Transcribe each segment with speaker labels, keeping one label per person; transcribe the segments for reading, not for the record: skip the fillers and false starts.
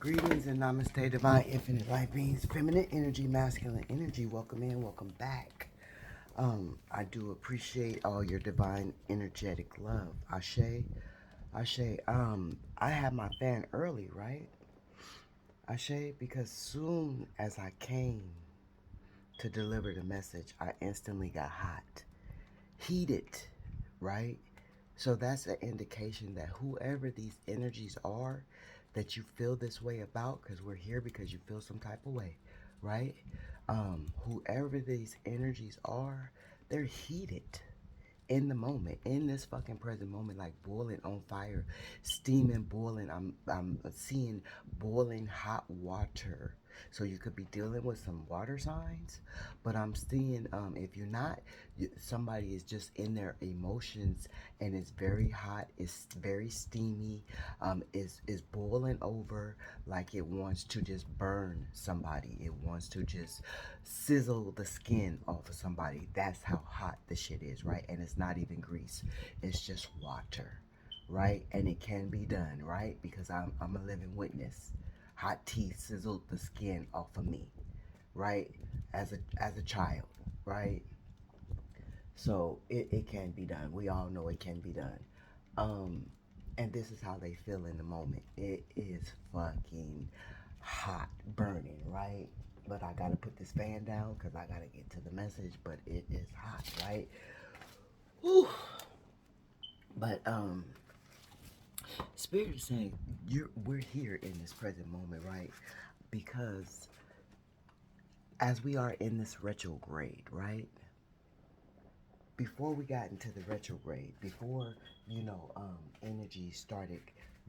Speaker 1: Greetings and namaste, divine infinite light beings, feminine energy, masculine energy. Welcome in, welcome back. I do appreciate all your divine energetic love. Ashe, Ashe. I had my fan early, right? Ashe, because soon as I came to deliver the message, I instantly got hot, heated, right? So that's an indication that whoever these energies are that you feel this way about, because we're here because you feel some type of way, right? Whoever these energies are, they're heated in the moment, in this fucking present moment, like boiling on fire, steaming, boiling. I'm seeing boiling hot water. So you could be dealing with some water signs, but I'm seeing if you're not, somebody is just in their emotions and it's very hot, it's very steamy, is boiling over like it wants to just burn somebody. It wants to just sizzle the skin off of somebody. That's how hot the shit is, right? And it's not even grease. It's just water, right? And it can be done, right? Because I'm a living witness. Hot tea sizzled the skin off of me, right? As a child, right? So it can be done. We all know it can be done. Um, and this is how they feel in the moment. It is fucking hot, burning, right? But I gotta put this fan down because I gotta get to the message. But it is hot, right? Whew. But Spirit is saying we're here in this present moment, right? Because as we are in this retrograde, right? Before we got into the retrograde, before energy started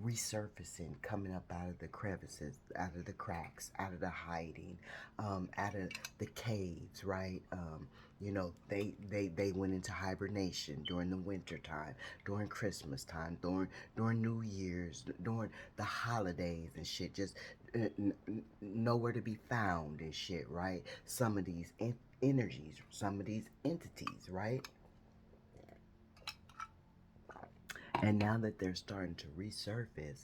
Speaker 1: resurfacing, coming up out of the crevices, out of the cracks, out of the hiding, out of the caves, right? They went into hibernation during the winter time, during Christmas time, during New Year's, during the holidays and shit. Just nowhere to be found and shit, right? Some of these energies, some of these entities, right? And now that they're starting to resurface,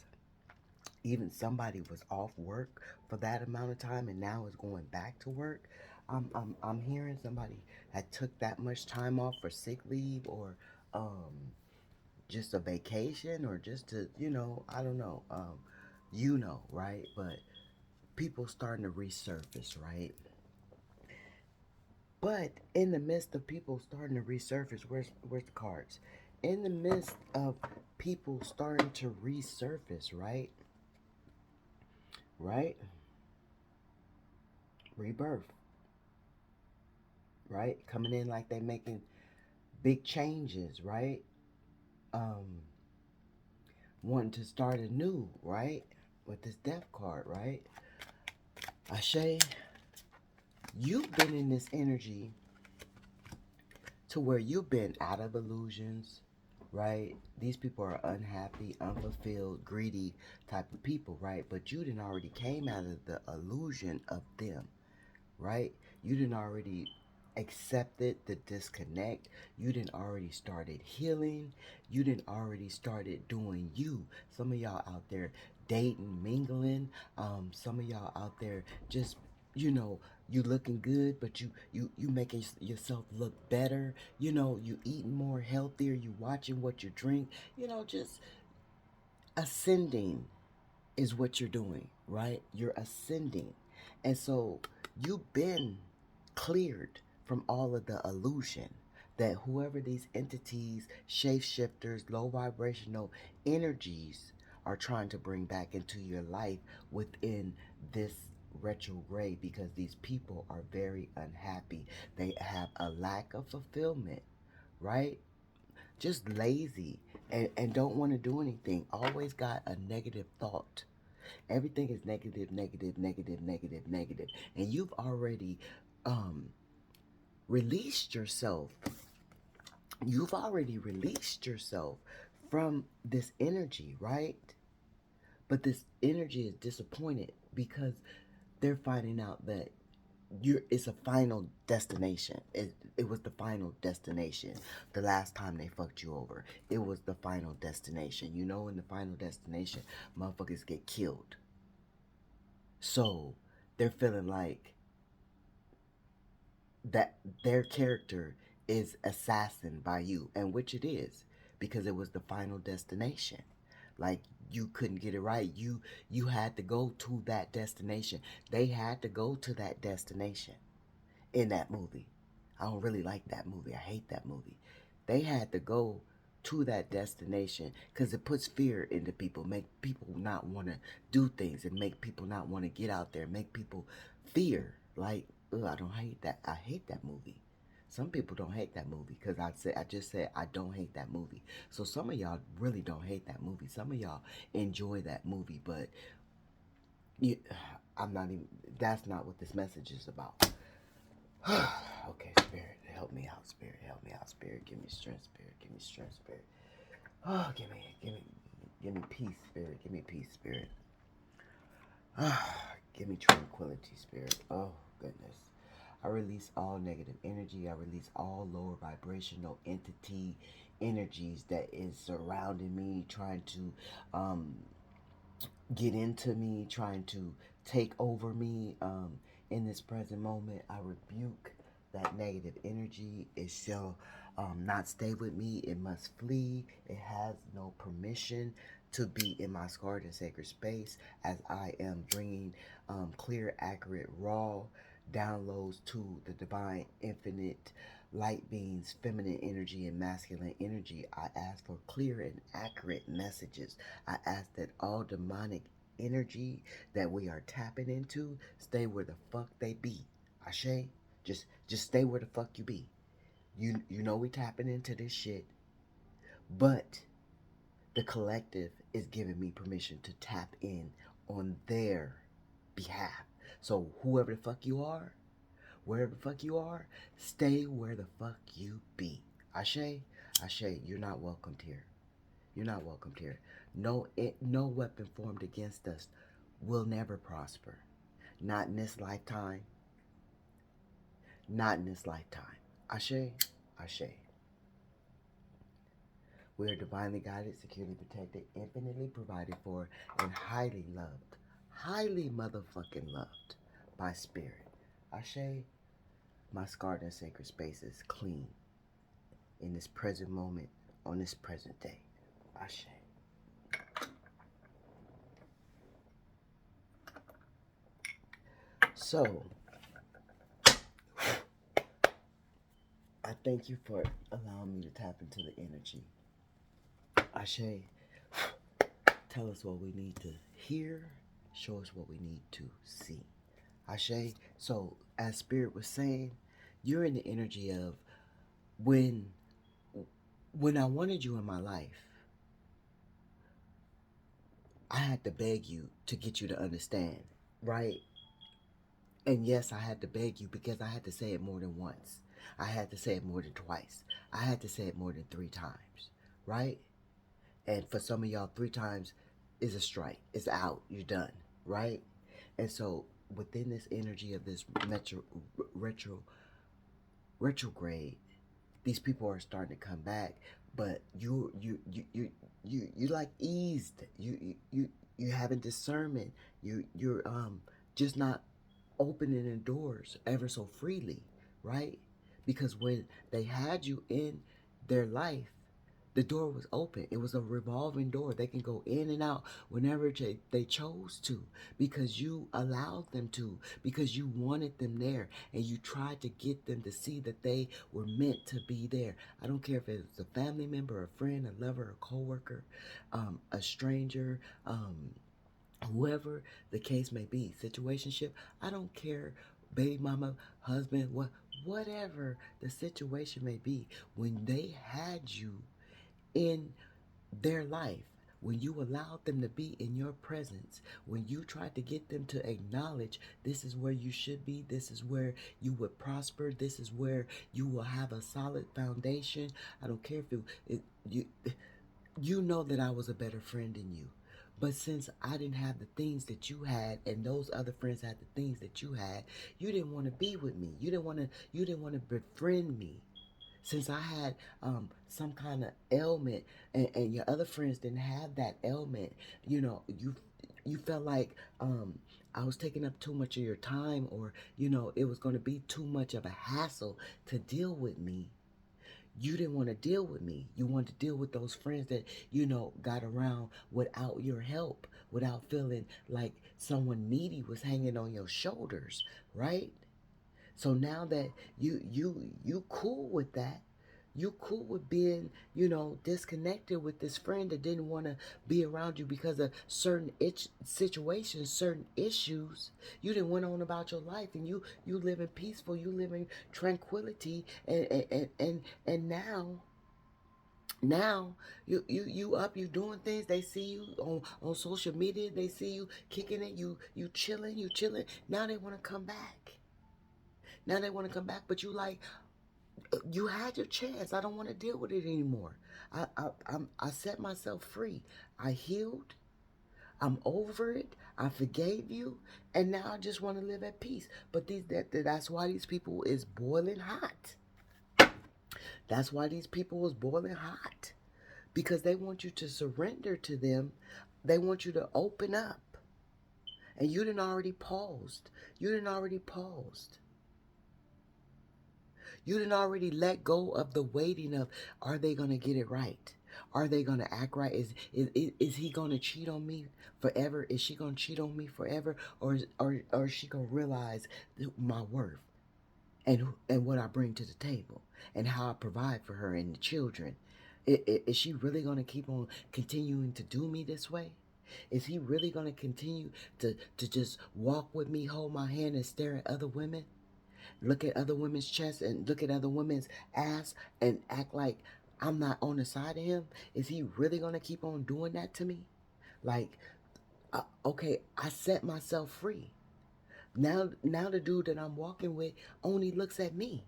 Speaker 1: even somebody was off work for that amount of time and now is going back to work. I'm hearing somebody that took that much time off for sick leave or just a vacation or just to, I don't know, right? But people starting to resurface, right? But in the midst of people starting to resurface, where's the cards? In the midst of people starting to resurface, right? Right? Rebirth, right? Coming in like they making big changes, right? Um, Wanting to start anew, right? With this death card, right? Ashe, you've been in this energy to where you've been out of illusions, right? These people are unhappy, unfulfilled, greedy type of people, right? But you didn't already came out of the illusion of them, right? You didn't already accepted the disconnect. You didn't already started healing. You didn't already started doing you. Some of y'all out there dating, mingling. Some of y'all out there just, you looking good, but you making yourself look better. You eating more healthier. You watching what you drink. Just ascending is what you're doing, right? You're ascending. And so you've been cleared from all of the illusion that whoever these entities, shapeshifters, low vibrational energies are trying to bring back into your life within this retrograde, because these people are very unhappy. They have a lack of fulfillment, right? Just lazy and don't want to do anything. Always got a negative thought. Everything is negative, negative, negative, negative, negative. And you've already um, released yourself. You've already released yourself from this energy, right? But this energy is disappointed because they're finding out that it's a final destination. It was the final destination. The last time they fucked you over, it was the final destination. In the final destination, motherfuckers get killed. So they're feeling like that their character is assassin by you, and which it is, because it was the final destination. Like, you couldn't get it right. You had to go to that destination. They had to go to that destination in that movie. I don't really like that movie. I hate that movie. They had to go to that destination because it puts fear into people, make people not want to do things, and make people not want to get out there, make people fear. Like, ugh, I don't hate that. I hate that movie. Some people don't hate that movie because I just said I don't hate that movie. So some of y'all really don't hate that movie. Some of y'all enjoy that movie, but you, I'm not even. That's not what this message is about. Okay, Spirit, help me out. Spirit, help me out. Spirit, give me strength. Spirit, give me strength. Spirit. Oh, give me peace. Spirit, give me peace. Spirit. Give me tranquility. Spirit. Oh, goodness. I release all negative energy. I release all lower vibrational entity energies that is surrounding me, trying to get into me, trying to take over me. In this present moment, I rebuke that negative energy. It shall not stay with me. It must flee. It has no permission to be in my sacred and sacred space, as I am bringing clear, accurate, raw downloads to the divine, infinite light beings, feminine energy and masculine energy. I ask for clear and accurate messages. I ask that all demonic energy that we are tapping into stay where the fuck they be. Ashe, just stay where the fuck you be. You know we tapping into this shit, but the collective is giving me permission to tap in on their behalf. So whoever the fuck you are, wherever the fuck you are, stay where the fuck you be. Ashe, Ashe, you're not welcomed here. You're not welcomed here. No weapon formed against us will never prosper. Not in this lifetime. Not in this lifetime. Ashe, Ashe. We are divinely guided, securely protected, infinitely provided for, and highly loved. Highly motherfucking loved by spirit. Ashe, my scarred and sacred space is clean in this present moment, on this present day. Ashe. So, I thank you for allowing me to tap into the energy. Ashe, tell us what we need to hear, show us what we need to see. Ashe, so as Spirit was saying, you're in the energy of when I wanted you in my life, I had to beg you to get you to understand, right? And yes, I had to beg you because I had to say it more than once. I had to say it more than twice. I had to say it more than 3 times, right? And for some of y'all, 3 times is a strike. It's out. You're done, right? And so within this energy of this retrograde, these people are starting to come back, but you like eased. You having discernment. You're just not opening the doors ever so freely, right? Because when they had you in their life, the door was open. It was a revolving door. They can go in and out whenever they chose to, because you allowed them to, because you wanted them there, and you tried to get them to see that they were meant to be there. I don't care if it's a family member, a friend, a lover, a coworker, a stranger, whoever the case may be, situationship. I don't care, baby mama, husband, whatever the situation may be. When they had you in their life, when you allowed them to be in your presence, when you tried to get them to acknowledge this is where you should be, this is where you would prosper, this is where you will have a solid foundation. I don't care if you know that I was a better friend than you. But since I didn't have the things that you had, and those other friends had the things that you had, you didn't want to be with me. You didn't want to befriend me. Since I had some kind of ailment, and your other friends didn't have that ailment, you you felt like I was taking up too much of your time, or it was going to be too much of a hassle to deal with me. You didn't want to deal with me. You wanted to deal with those friends that got around without your help, without feeling like someone needy was hanging on your shoulders, right? So now that you cool with that, you cool with being, disconnected with this friend that didn't want to be around you because of certain situations, certain issues. You didn't went on about your life, and you live in peaceful, you live in tranquility, and now you up, you doing things. They see you on social media. They see you kicking it. You chilling. You chilling. Now they want to come back. Now they want to come back, but you like, you had your chance. I don't want to deal with it anymore. I set myself free. I healed. I'm over it. I forgave you, and now I just want to live at peace. But that's why these people is boiling hot. That's why these people is boiling hot, because they want you to surrender to them. They want you to open up, and you didn't already paused. You didn't already paused. You didn't already let go of the waiting of, are they going to get it right? Are they going to act right? Is he going to cheat on me forever? Is she going to cheat on me forever? Or is she going to realize my worth and what I bring to the table and how I provide for her and the children? Is she really going to keep on continuing to do me this way? Is he really going to continue to just walk with me, hold my hand, and stare at other women? Look at other women's chests and look at other women's ass and act like I'm not on the side of him? Is he really going to keep on doing that to me? Like, okay, I set myself free. Now the dude that I'm walking with only looks at me.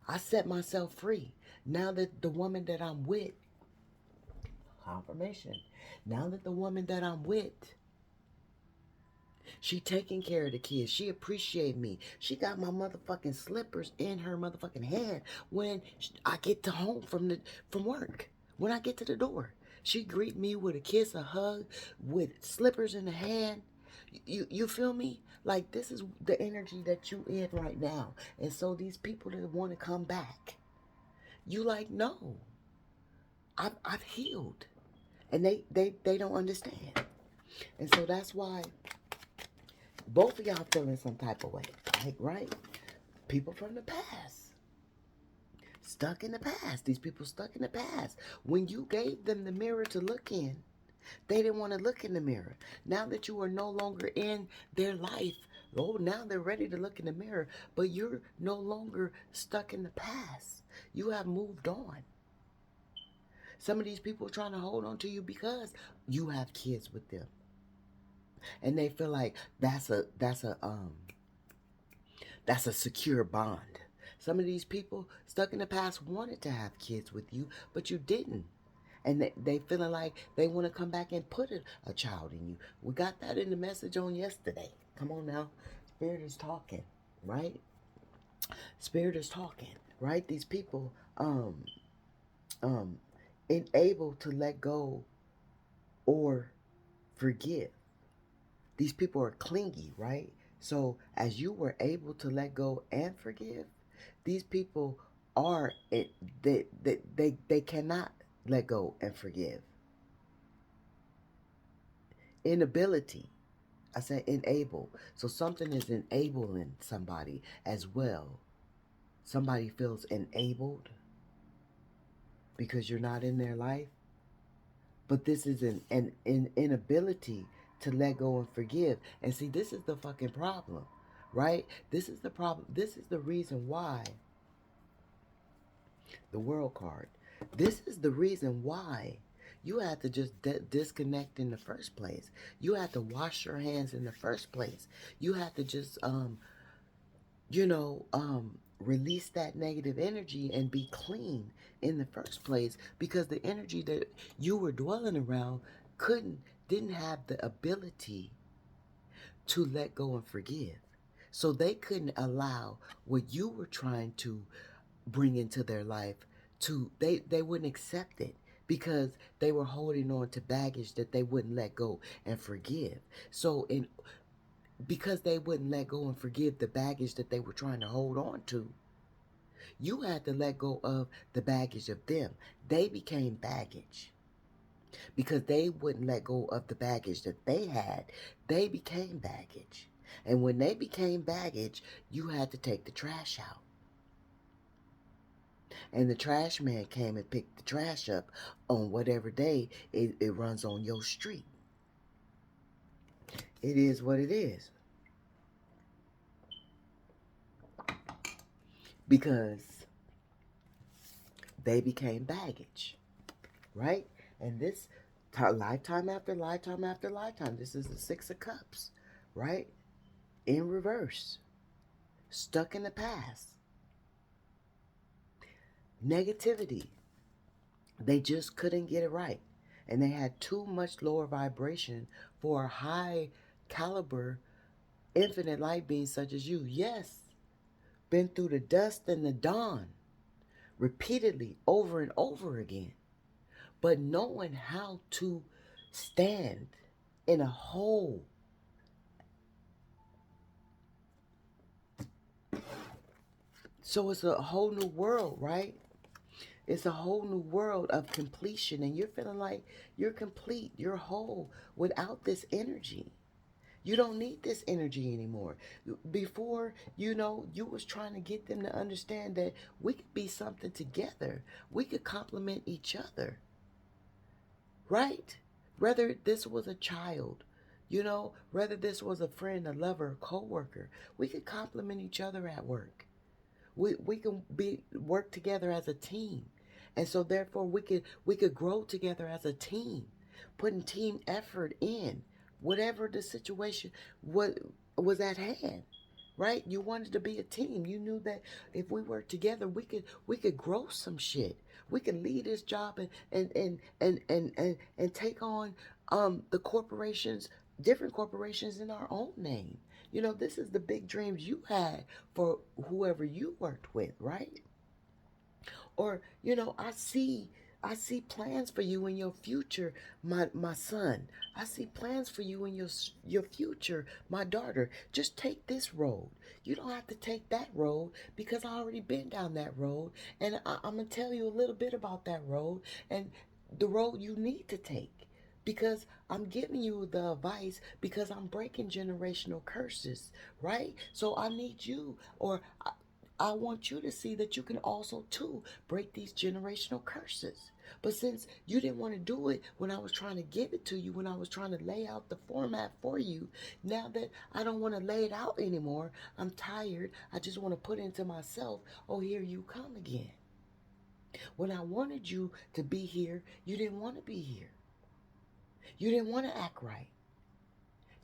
Speaker 1: I set myself free. Now that the woman that I'm with, confirmation. Now that the woman that I'm with, she taking care of the kids. She appreciate me. She got my motherfucking slippers in her motherfucking hand when I get to home from work. When I get to the door, she greet me with a kiss, a hug, with slippers in the hand. You feel me? Like, this is the energy that you in right now. And so these people that want to come back, you like, no, I've healed, and they don't understand. And so that's why both of y'all feeling some type of way. Like, right? People from the past. Stuck in the past. These people stuck in the past. When you gave them the mirror to look in, they didn't want to look in the mirror. Now that you are no longer in their life, oh, now they're ready to look in the mirror, but you're no longer stuck in the past. You have moved on. Some of these people are trying to hold on to you because you have kids with them. And they feel like that's a secure bond. Some of these people stuck in the past wanted to have kids with you, but you didn't. And they feeling like they want to come back and put a child in you. We got that in the message on yesterday. Come on now. Spirit is talking, right? Spirit is talking, right? These people um unable to let go or forgive. These people are clingy, right? So as you were able to let go and forgive, these people are they cannot let go and forgive. Inability. I said enable. So something is enabling somebody as well. Somebody feels enabled because you're not in their life. But this is an inability to let go and forgive. And see, this is the fucking problem, right? This is the problem. This is the reason why the world card. This is the reason why you had to just disconnect in the first place. You had to wash your hands in the first place. You had to just release that negative energy and be clean in the first place, because the energy that you were dwelling around didn't have the ability to let go and forgive. So they couldn't allow what you were trying to bring into their life they wouldn't accept it. because they were holding on to baggage that they wouldn't let go and forgive. So, because they wouldn't let go and forgive the baggage that they were trying to hold on to, you had to let go of the baggage of them. They became baggage because they wouldn't let go of the baggage that they had. They became baggage. And when they became baggage, you had to take the trash out. And the trash man came and picked the trash up on whatever day it runs on your street. It is what it is. Because they became baggage, right? And this lifetime after lifetime after lifetime, this is the Six of Cups, right? In reverse, stuck in the past. Negativity, they just couldn't get it right. And they had too much lower vibration for a high caliber, infinite light being such as you. Yes, been through the dust and the dawn repeatedly over and over again. But knowing how to stand in a whole, so it's a whole new world, right? It's a whole new world of completion, and you're feeling like you're complete, you're whole without this energy. You don't need this energy anymore. Before, you was trying to get them to understand that we could be something together. We could complement each other, right? Whether this was a child, whether this was a friend, a lover, a co-worker, we could complement each other at work. We can work together as a team, and so therefore we could grow together as a team, putting team effort in whatever the situation what was at hand, right? You wanted to be a team. You knew that if we worked together, we could grow some shit. We could lead this job and take on the corporations, different corporations in our own name. This is the big dreams you had for whoever you worked with, right? Or, I see plans for you in your future, my son. I see plans for you in your future, my daughter. Just take this road. You don't have to take that road because I already been down that road, and I'm gonna tell you a little bit about that road and the road you need to take. Because I'm giving you the advice because I'm breaking generational curses, right? So I need you, or I want you to see that you can also too break these generational curses. But since you didn't want to do it when I was trying to give it to you, when I was trying to lay out the format for you, now that I don't want to lay it out anymore, I'm tired. I just want to put it into myself. Oh, here you come again. When I wanted you to be here, you didn't want to be here. You didn't want to act right.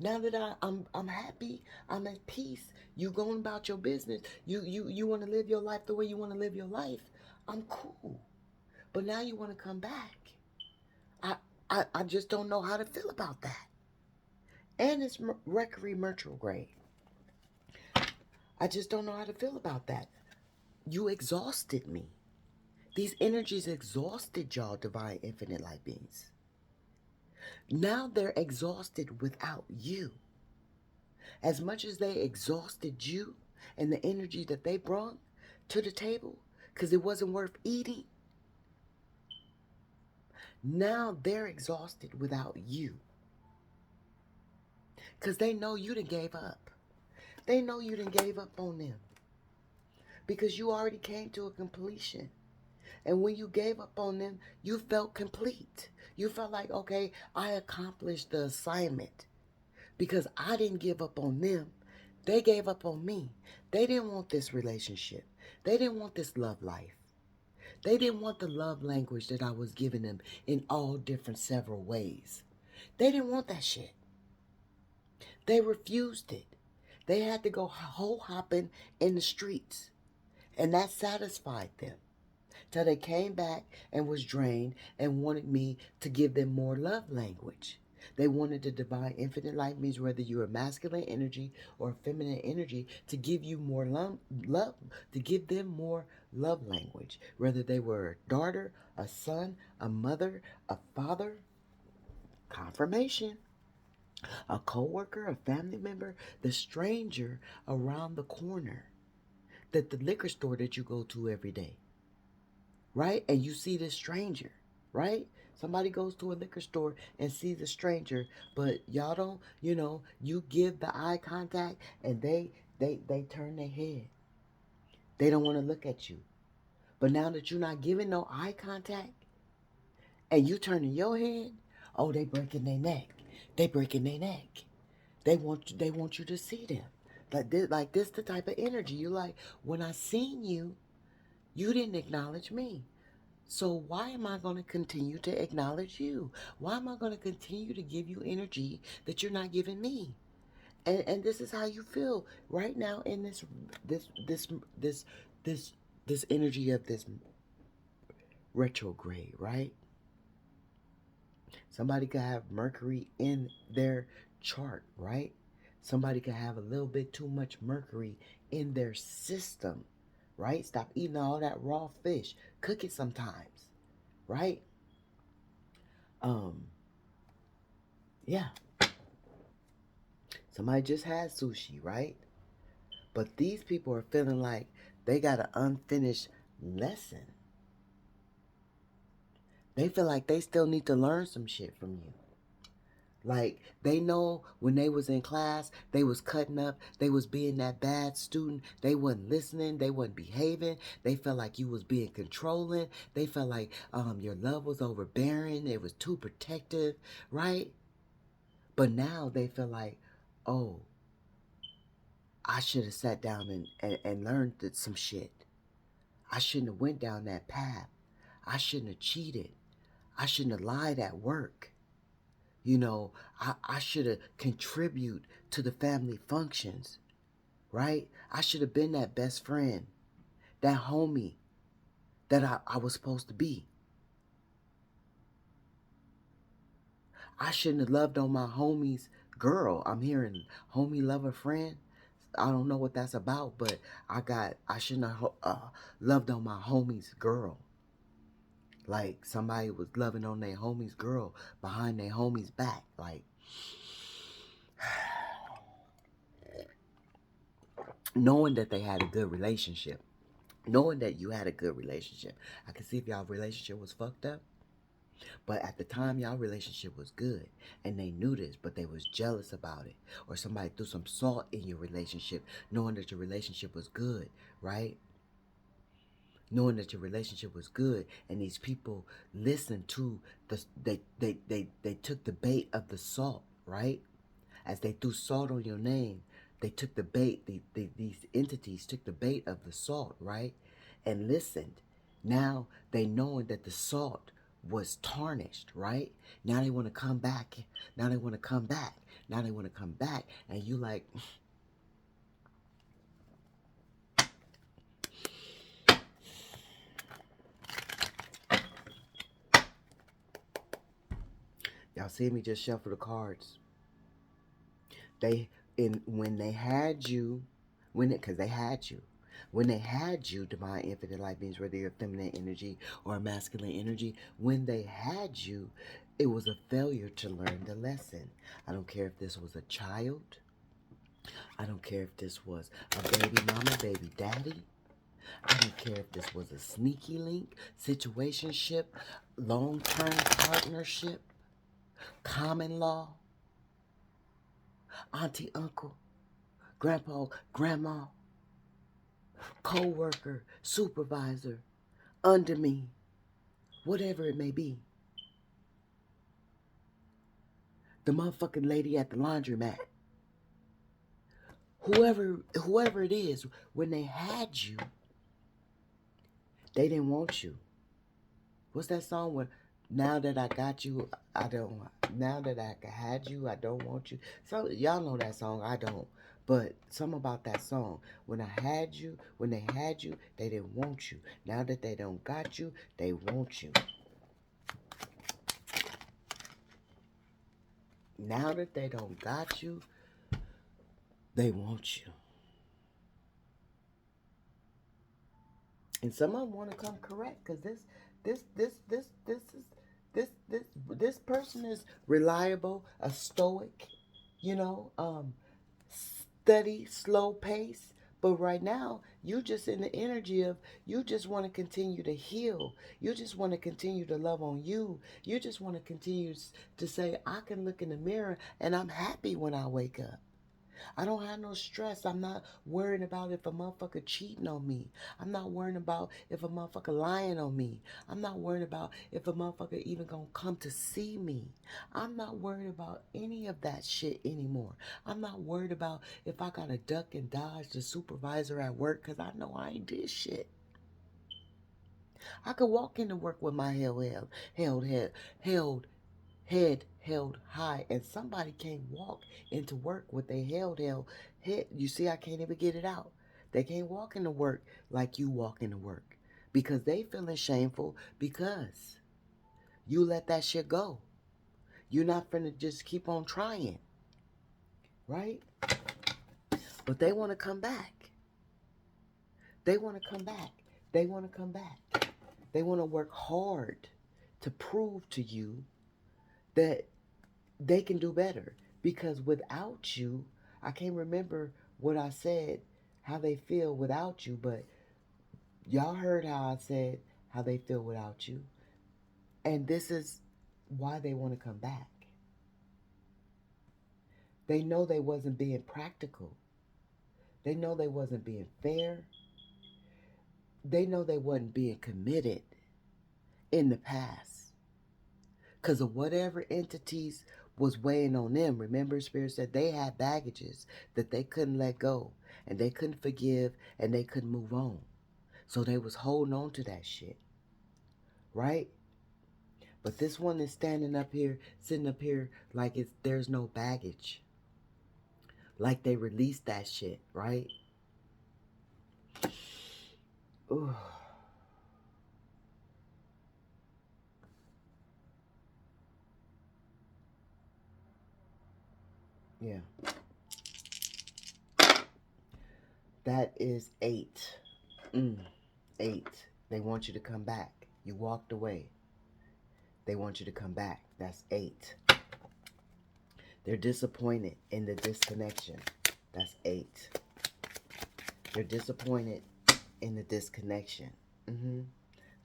Speaker 1: Now that I'm happy, I'm at peace. You going about your business. You want to live your life the way you want to live your life. I'm cool. But now you want to come back. I, I just don't know how to feel about that. And it's Mercury retrograde. I just don't know how to feel about that. You exhausted me. These energies exhausted y'all, divine infinite light beings. Now they're exhausted without you. As much as they exhausted you and the energy that they brought to the table because it wasn't worth eating, now they're exhausted without you because they know you done gave up. They know you done gave up on them because you already came to a completion. And when you gave up on them, you felt complete. You felt like, okay, I accomplished the assignment because I didn't give up on them. They gave up on me. They didn't want this relationship. They didn't want this love life. They didn't want the love language that I was giving them in all different several ways. They didn't want that shit. They refused it. They had to go hole hopping in the streets. And that satisfied them. Till they came back and was drained and wanted me to give them more love language. They wanted the divine infinite life, means whether you're a masculine energy or a feminine energy, to give you more love, to give them more love language. Whether they were a daughter, a son, a mother, a father, confirmation, a co-worker, a family member, the stranger around the corner, that the liquor store that you go to every day, right? And you see this stranger, right? Somebody goes to a liquor store and sees a stranger, but y'all don't, you give the eye contact and they turn their head. They don't want to look at you. But now that you're not giving no eye contact and you turning your head, oh, they breaking their neck. They breaking their neck. They want you to see them. Like this the type of energy. You like, when I seen you, you didn't acknowledge me. So why am I going to continue to acknowledge you? Why am I going to continue to give you energy that you're not giving me? And this is how you feel right now in this this this this this energy of this retrograde, right? Somebody could have Mercury in their chart, right? Somebody could have a little bit too much Mercury in their system, right? Stop eating all that raw fish. Cook it sometimes, right? Um, yeah. Somebody just had sushi, right? But these people are feeling like they got an unfinished lesson. They feel like they still need to learn some shit from you. Like, they know when they was in class, they was cutting up, they was being that bad student, they wasn't listening, they wasn't behaving, they felt like you was being controlling, they felt like your love was overbearing, it was too protective, right? But now they feel like, oh, I should have sat down and learned some shit. I shouldn't have went down that path. I shouldn't have cheated. I shouldn't have lied at work. I should have contributed to the family functions, right? I should have been that best friend, that homie that I was supposed to be. I shouldn't have loved on my homie's girl. I'm hearing homie, lover, friend. I don't know what that's about, but I shouldn't have loved on my homie's girl. Like somebody was loving on their homie's girl behind their homie's back. Like, knowing that they had a good relationship. Knowing that you had a good relationship. I can see if y'all relationship was fucked up. But at the time, y'all relationship was good. And they knew this, but they was jealous about it. Or somebody threw some salt in your relationship, knowing that your relationship was good, right? Knowing that your relationship was good, and these people listened to they took the bait of the salt, right? As they threw salt on your name, they took the bait. These entities took the bait of the salt, right, and listened. Now they knowing that the salt was tarnished, right? Now they want to come back. Now they want to come back. Now they want to come back, and you like. Y'all see me just shuffle the cards. When they had you, because they had you. When they had you, divine infinite light beings, whether you're a feminine energy or a masculine energy, when they had you, it was a failure to learn the lesson. I don't care if this was a child. I don't care if this was a baby mama, baby daddy. I don't care if this was a sneaky link, situationship, long-term partnership, common law, auntie, uncle, grandpa, grandma, co-worker, supervisor, under me, whatever it may be. The motherfucking lady at the laundromat. Whoever it is, when they had you, they didn't want you. What's that song where, now that I got you, I don't, now that I had you, I don't want you. So y'all know that song, I don't. But something about that song. When they had you, they didn't want you. Now that they don't got you, they want you. Now that they don't got you, they want you. And some of them want to come correct because this person is reliable, a stoic, you know, steady, slow pace. But right now, you just in the energy of you just want to continue to heal. You just want to continue to love on you. You just want to continue to say, I can look in the mirror and I'm happy when I wake up. I don't have no stress. I'm not worrying about if a motherfucker cheating on me. I'm not worrying about if a motherfucker lying on me. I'm not worrying about if a motherfucker even gonna come to see me. I'm not worried about any of that shit anymore. I'm not worried about if I gotta duck and dodge the supervisor at work because I know I ain't did shit. I could walk into work with my head held high, and somebody can't walk into work with their held head. You see, I can't even get it out. They can't walk into work like you walk into work because they feeling shameful because you let that shit go. You're not finna just keep on trying, right? But they want to come back. They want to come back. They want to come back. They want to work hard to prove to you that they can do better. Because without you, I can't remember what I said, how they feel without you, but y'all heard how I said how they feel without you. And this is why they want to come back. They know they wasn't being practical. They know they wasn't being fair. They know they wasn't being committed in the past. Because of whatever entities was weighing on them. Remember, Spirit said they had baggages that they couldn't let go, and they couldn't forgive, and they couldn't move on. So they was holding on to that shit, right? But this one is standing up here, sitting up here like there's no baggage, like they released that shit, right? Ooh. Yeah. That is 8. 8. They want you to come back. You walked away. They want you to come back. That's 8. They're disappointed in the disconnection. That's 8. They're disappointed in the disconnection.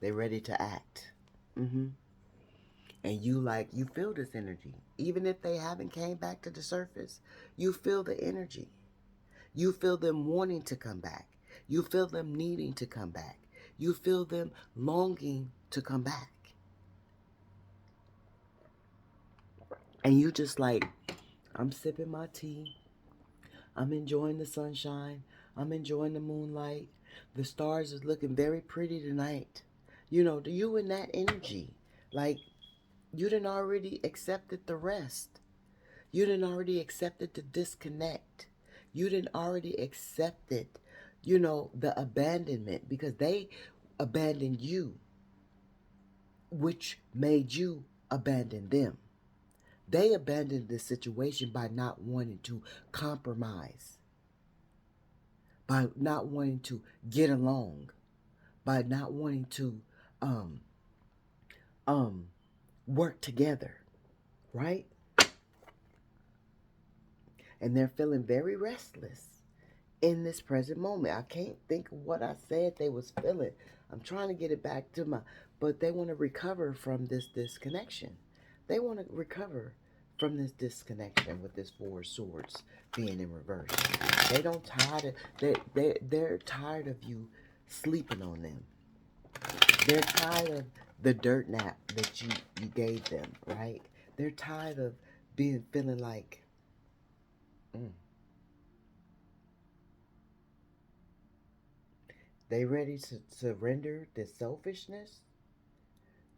Speaker 1: They're ready to act. And you feel this energy. Even if they haven't came back to the surface, you feel the energy. You feel them wanting to come back. You feel them needing to come back. You feel them longing to come back. And you just like, I'm sipping my tea. I'm enjoying the sunshine. I'm enjoying the moonlight. The stars is looking very pretty tonight. You know, you in that energy. Like, you done already accepted the rest. You done already accepted the disconnect. You done already accepted, the abandonment because they abandoned you, which made you abandon them. They abandoned the situation by not wanting to compromise, by not wanting to get along, by not wanting to um work together, right? And they're feeling very restless in this present moment. I can't think of what I said they was feeling. I'm trying to get it back to but they want to recover from this disconnection. They want to recover from this disconnection with this 4 of swords being in reverse. They don't tired of they're tired of you sleeping on them. They're tired of the dirt nap that you gave them, right? They're tired of feeling like they ready to surrender the selfishness.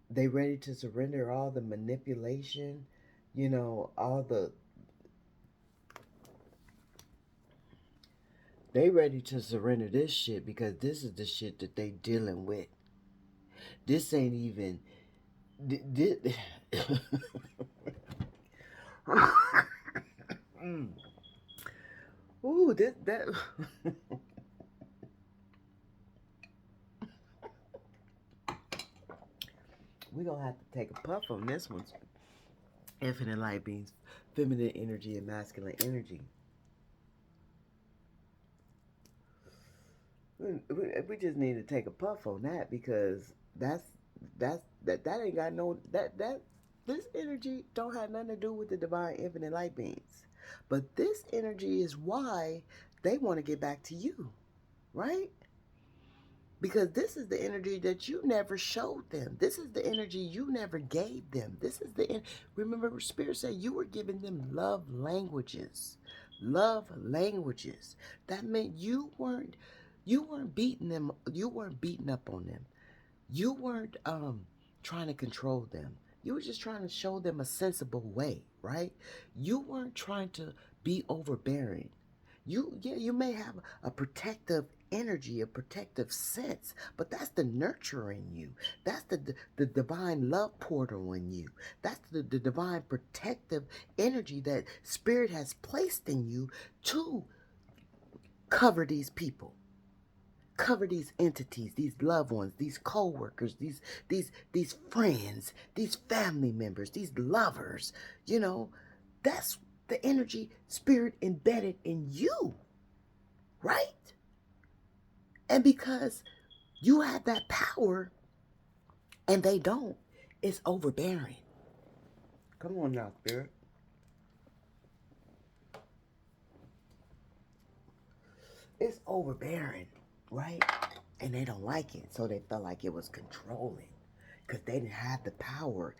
Speaker 1: They ready to surrender all the manipulation, all the. They ready to surrender this shit because this is the shit that they dealing with. This ain't even. Mm. Ooh, this that we gonna have to take a puff on this one. Infinite light beings, feminine energy and masculine energy. We just need to take a puff on that because that ain't got no that this energy don't have nothing to do with the divine infinite light beings. But this energy is why they want to get back to you, right? Because this is the energy that you never showed them. This is the energy you never gave them. This is the remember Spirit said you were giving them love languages. Love languages. That meant you weren't beating them, you weren't beating up on them. You weren't trying to control them. You were just trying to show them a sensible way, right? You weren't trying to be overbearing. You may have a protective energy, a protective sense, but that's the nurturing you. That's the divine love portal in you. That's the divine protective energy that Spirit has placed in you to cover these people, cover these entities, these loved ones, these co-workers, these friends, these family members, these lovers. You know, that's the energy Spirit embedded in you, right? And because you have that power and they don't, it's overbearing. Come on now, Spirit. It's overbearing, right? And they don't like it, so they felt like it was controlling because they didn't have the power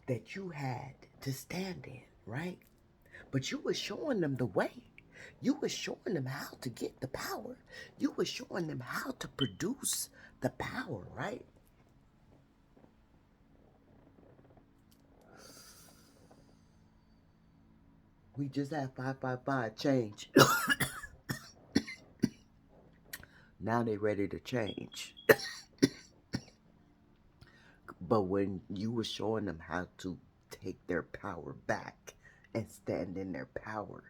Speaker 1: that you had to stand in, right? But you were showing them the way. You were showing them how to get the power. You were showing them how to produce the power, right? We just had 555 change. Now they ready to change. But when you were showing them how to take their power back and stand in their power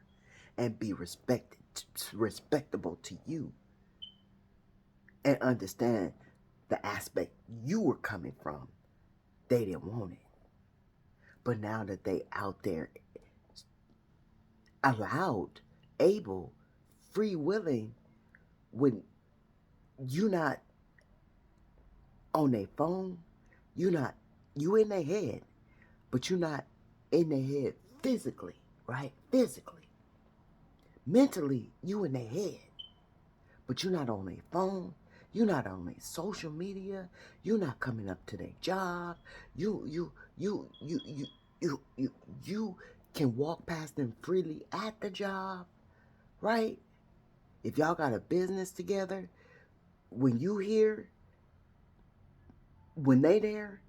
Speaker 1: and be respectable to you and understand the aspect you were coming from, they didn't want it. But now that they out there, allowed, able, free willing, when you not on their phone, you in their head, but you're not in their head physically, right? Physically. Mentally, you in their head, but you're not on their phone. You're not on their social media. You're not coming up to their job. You can walk past them freely at the job, right? If y'all got a business together, when you here, when they there,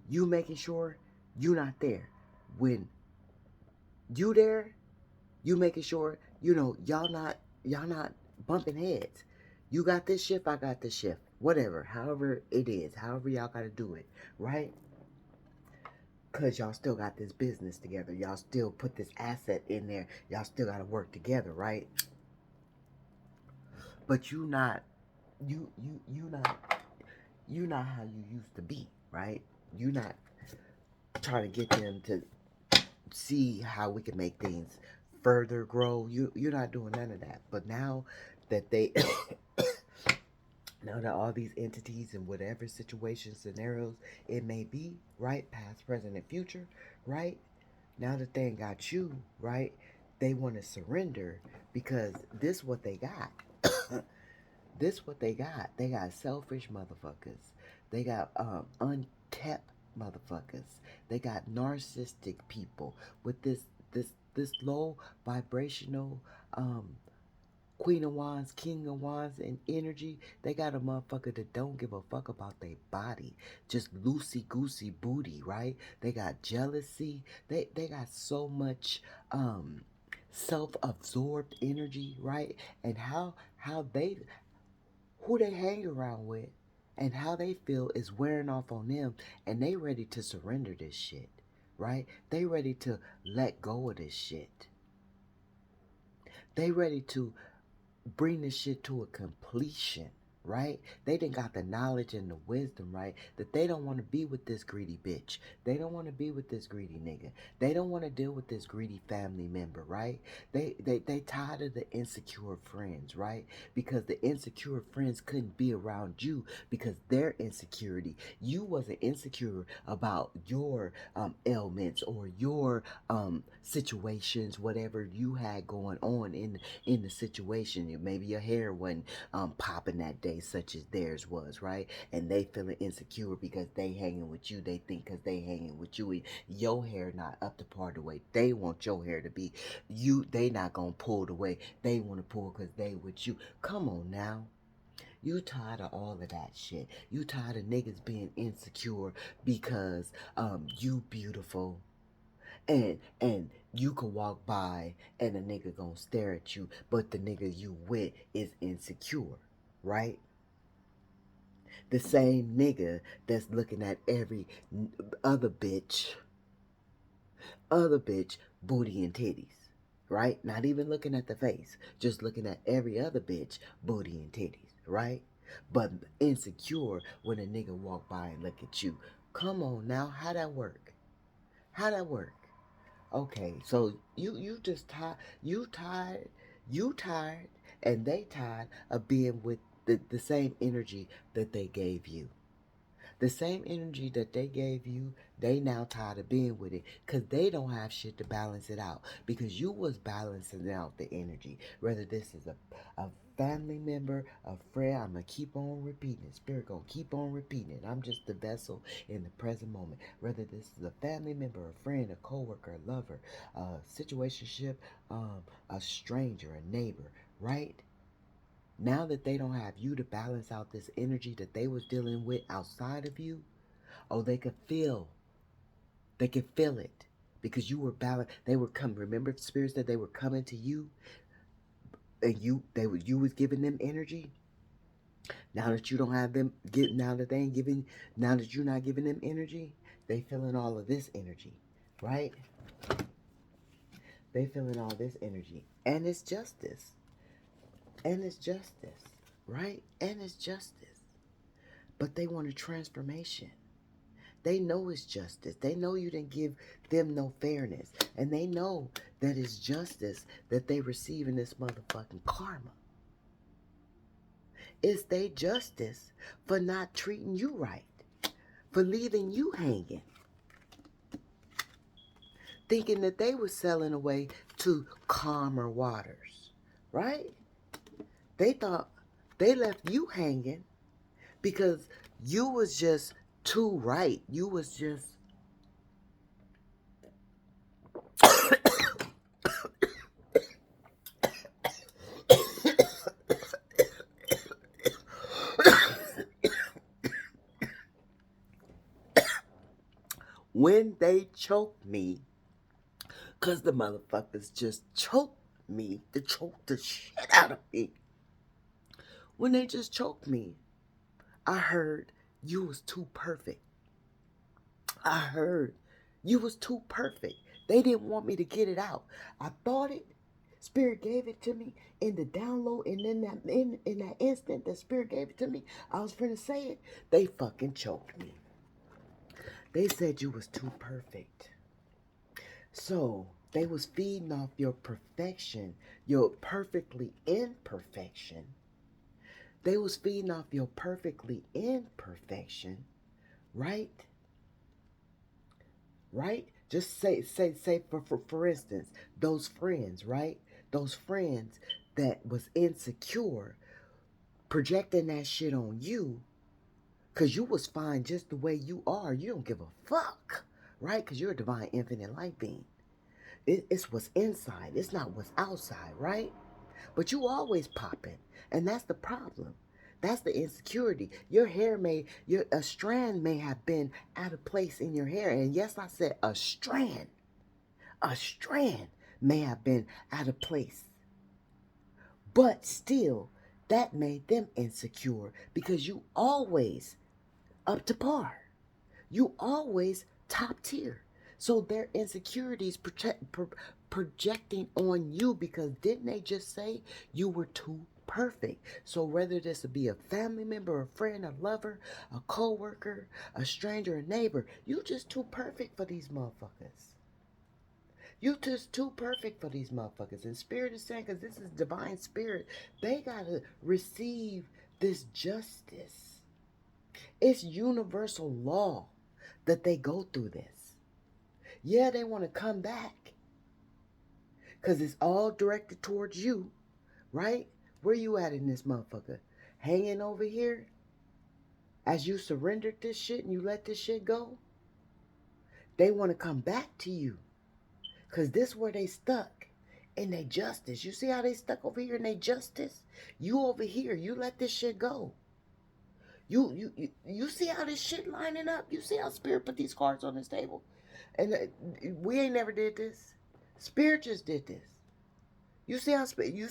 Speaker 1: you making sure you not there. When you there, you making sure y'all not bumping heads. You got this shift, I got this shift. Whatever, however it is, however y'all got to do it, right? Because y'all still got this business together. Y'all still put this asset in there. Y'all still got to work together, right? But you not how you used to be, right? You not trying to get them to see how we can make things further grow. You're not doing none of that. But now that they now that all these entities in whatever situation, scenarios it may be, right? Past, present, and future, right? Now that they ain't got you, right? They want to surrender because this what they got. This what they got. They got selfish motherfuckers. They got unkept motherfuckers. They got narcissistic people with this low vibrational Queen of Wands, King of Wands, and energy. They got a motherfucker that don't give a fuck about their body. Just loosey goosey booty, right? They got jealousy. They got so much self-absorbed energy, right? And how they who they hang around with and how they feel is wearing off on them, and they ready to surrender this shit, right? They ready to let go of this shit. They ready to bring this shit to a completion, right? They done got the knowledge and the wisdom, right? That they don't want to be with this greedy bitch. They don't want to be with this greedy nigga. They don't want to deal with this greedy family member, right? They tired of the insecure friends, right? Because the insecure friends couldn't be around you because their insecurity. You wasn't insecure about your ailments or your situations, whatever you had going on in the situation. Maybe your hair wasn't popping that day, such as theirs was, right? And they feeling insecure because they hanging with you. They think because they hanging with you, your hair not up to par the way they want your hair to be. They not gonna pull the way they want to pull because they with you. Come on now. You tired of all of that shit. You tired of niggas being insecure because you beautiful and you can walk by and a nigga gonna stare at you, but the nigga you with is insecure, right? The same nigga that's looking at every other bitch, booty and titties, right? Not even looking at the face, just looking at every other bitch, booty and titties, right? But insecure when a nigga walk by and look at you. Come on now, how that work? How that work? Okay, so you just tired, you tired, and they tired of being with the same energy that they gave you. The same energy that they gave you, they now tired of being with it because they don't have shit to balance it out. Because you was balancing out the energy. Whether this is a family member, a friend, I'm going to keep on repeating it. Spirit going to keep on repeating it. I'm just the vessel in the present moment. Whether this is a family member, a friend, a coworker, a lover, a situationship, a stranger, a neighbor, right? Now that they don't have you to balance out this energy that they was dealing with outside of you, oh, they could feel it because you were balanced. They were coming. Remember, spirits that they were coming to you, and you was giving them energy. Now that you don't have them, now that they ain't giving, now that you're not giving them energy, they feeling all of this energy, right? They feeling all this energy, and it's justice, right? And it's justice, but they want a transformation. They know it's justice. They know you didn't give them no fairness. And they know that it's justice that they receive in this motherfucking karma. It's their justice for not treating you right. For leaving you hanging. Thinking that they were selling away to calmer waters. Right? They thought they left you hanging because you was just too right. You was just when they choked me, because the motherfuckers just choked me, to choke the shit out of me. When they just choked me, I heard you was too perfect. I heard you was too perfect. They didn't want me to get it out. I thought it. Spirit gave it to me in the download, and in that instant that Spirit gave it to me, I was finna say it. They fucking choked me. They said you was too perfect. So they was feeding off your perfection, your perfectly imperfection. They was feeding off your perfectly imperfection, right? Right? Just say for instance, those friends, right? Those friends that was insecure, projecting that shit on you, cause you was fine just the way you are. You don't give a fuck, right? Cause you're a divine infinite light being. It's what's inside. It's not what's outside, right? But you always popping, and that's the problem. That's the insecurity. Your hair a strand may have been out of place in your hair. And yes, I said a strand. A strand may have been out of place. But still, that made them insecure because you always up to par. You always top tier. So their insecurities projecting on you, because didn't they just say you were too perfect? So whether this would be a family member, a friend, a lover, a co-worker, a stranger, a neighbor, you just too perfect for these motherfuckers. You just too perfect for these motherfuckers. And Spirit is saying, because this is divine spirit, they got to receive this justice. It's universal law that they go through this. Yeah, they want to come back because it's all directed towards you, right? Where you at in this motherfucker? Hanging over here as you surrendered this shit and you let this shit go? They want to come back to you because this where they stuck in their justice. You see how they stuck over here in their justice? You over here, you let this shit go. You see how this shit lining up? You see how Spirit put these cards on this table? And we ain't never did this. Spirit just did this. You see how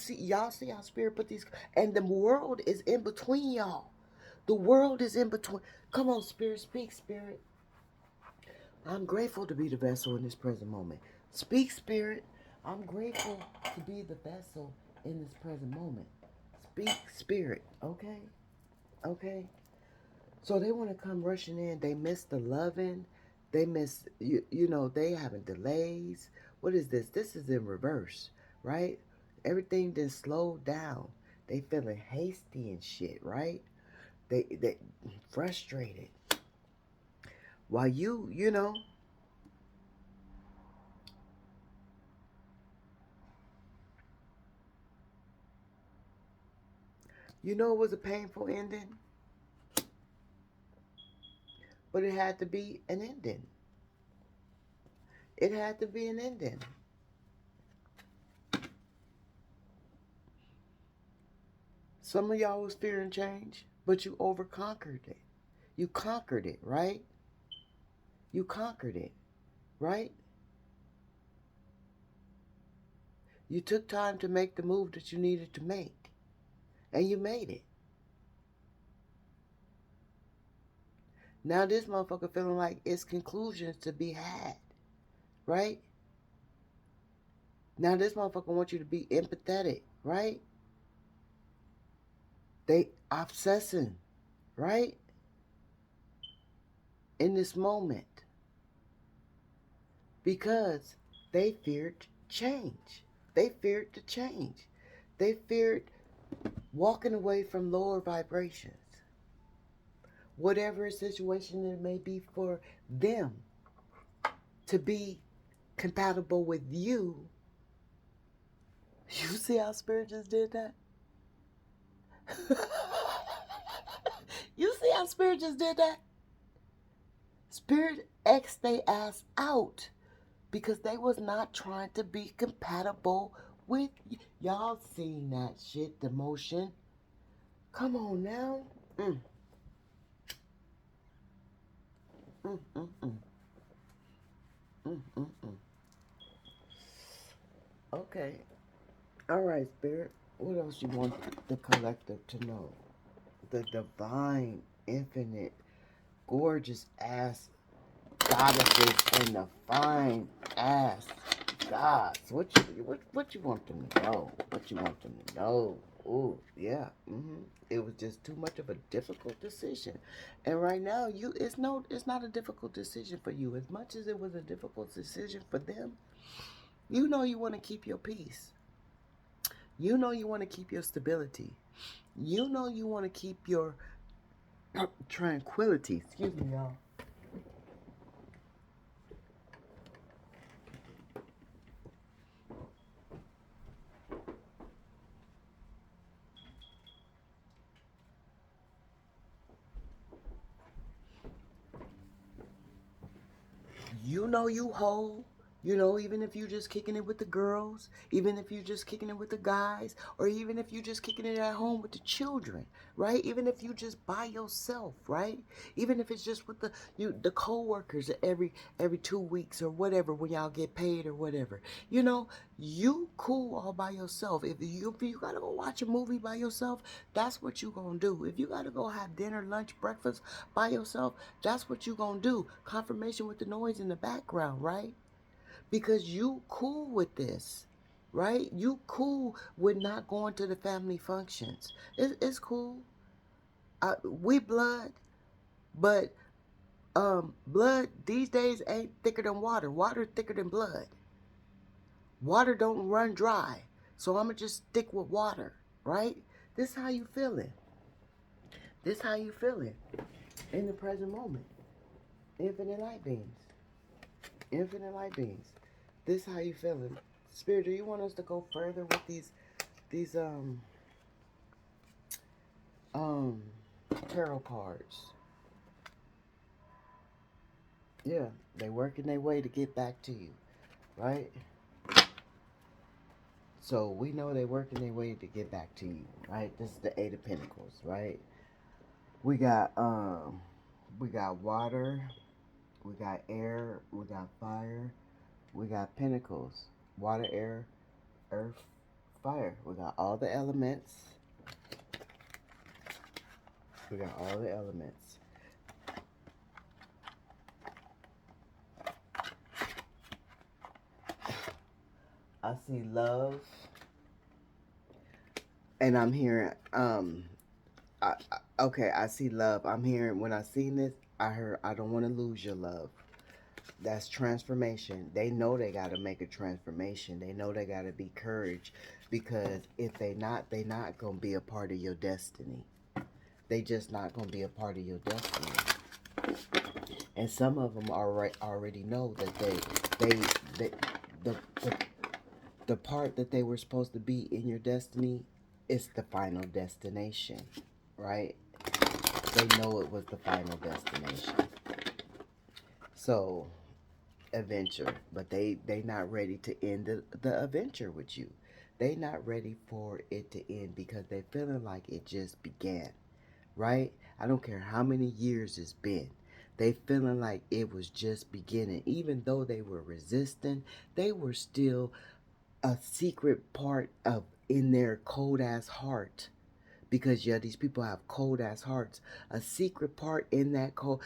Speaker 1: y'all see how Spirit put these, and the world is in between y'all. The world is in between. Come on, Spirit, speak, Spirit. I'm grateful to be the vessel in this present moment. Speak, Spirit. I'm grateful to be the vessel in this present moment. Speak, Spirit. Okay? Okay? So they want to come rushing in. They miss the loving. They miss, you know, they having delays. What is this? This is in reverse, right? Everything just slowed down. They feeling hasty and shit, right? They frustrated. While you know, it was a painful ending, but it had to be an ending. It had to be an ending. Some of y'all was fearing change, but you overconquered it. You conquered it, right? You conquered it, right? You took time to make the move that you needed to make, and you made it. Now this motherfucker feeling like it's conclusions to be had, right? Now this motherfucker wants you to be empathetic, right? They obsessing, right? In this moment, because they feared change. They feared the change. They feared walking away from lower vibrations. Whatever situation it may be for them to be compatible with you. You see how Spirit just did that? You see how Spirit just did that? Spirit X they ass out because they was not trying to be compatible with y'all. Seen that shit, the motion. Come on now. Mm. Mm, mm, mm. Mm, mm, mm. Okay. All right, Spirit. What else you want the collective to know? The divine, infinite, gorgeous ass goddesses and the fine ass gods. What you want them to know? What you want them to know? Oh yeah. It was just too much of a difficult decision, and right now it's not a difficult decision for you. As much as it was a difficult decision for them, you know you want to keep your peace. You know you want to keep your stability. You know you want to keep your tranquility. Excuse me, y'all. You know you whole. You know, even if you're just kicking it with the girls, even if you're just kicking it with the guys, or even if you're just kicking it at home with the children, right? Even if you just by yourself, right? Even if it's just with the co-workers every 2 weeks or whatever when y'all get paid or whatever. You know, you cool all by yourself. If you gotta go watch a movie by yourself, that's what you gonna do. If you gotta go have dinner, lunch, breakfast by yourself, that's what you gonna do. Confirmation with the noise in the background, right? Because you cool with this, right? You cool with not going to the family functions. It's cool. We blood, but blood these days ain't thicker than water. Water thicker than blood. Water don't run dry, so I'ma just stick with water, right? This how you feeling. This how you feeling in the present moment. Infinite light beings. Infinite light beings. This how you feeling. Spirit, do you want us to go further with these um tarot cards? Yeah, they working their way to get back to you, right? So we know they working their way to get back to you, right? This is the Eight of Pentacles, right? We got water, we got air, we got fire, we got pentacles, water, air, earth, fire. We got all the elements. We got all the elements. I see love, and I'm hearing okay, I see love. I'm hearing, when I seen this, I heard, I don't want to lose your love. That's transformation. They know they got to make a transformation. They know they got to be courage, because if they not going to be a part of your destiny. They just not going to be a part of your destiny. And some of them already know that they the, the the part that they were supposed to be in your destiny is the final destination, right? They know it was the final destination. So, adventure, but they not ready to end the adventure with you. They not ready for it to end, because they feeling like it just began, right? I don't care how many years it's been. They feeling like it was just beginning. Even though they were resisting, they were still a secret part of in their cold ass heart, because yeah, these people have cold ass hearts. A secret part in that cold,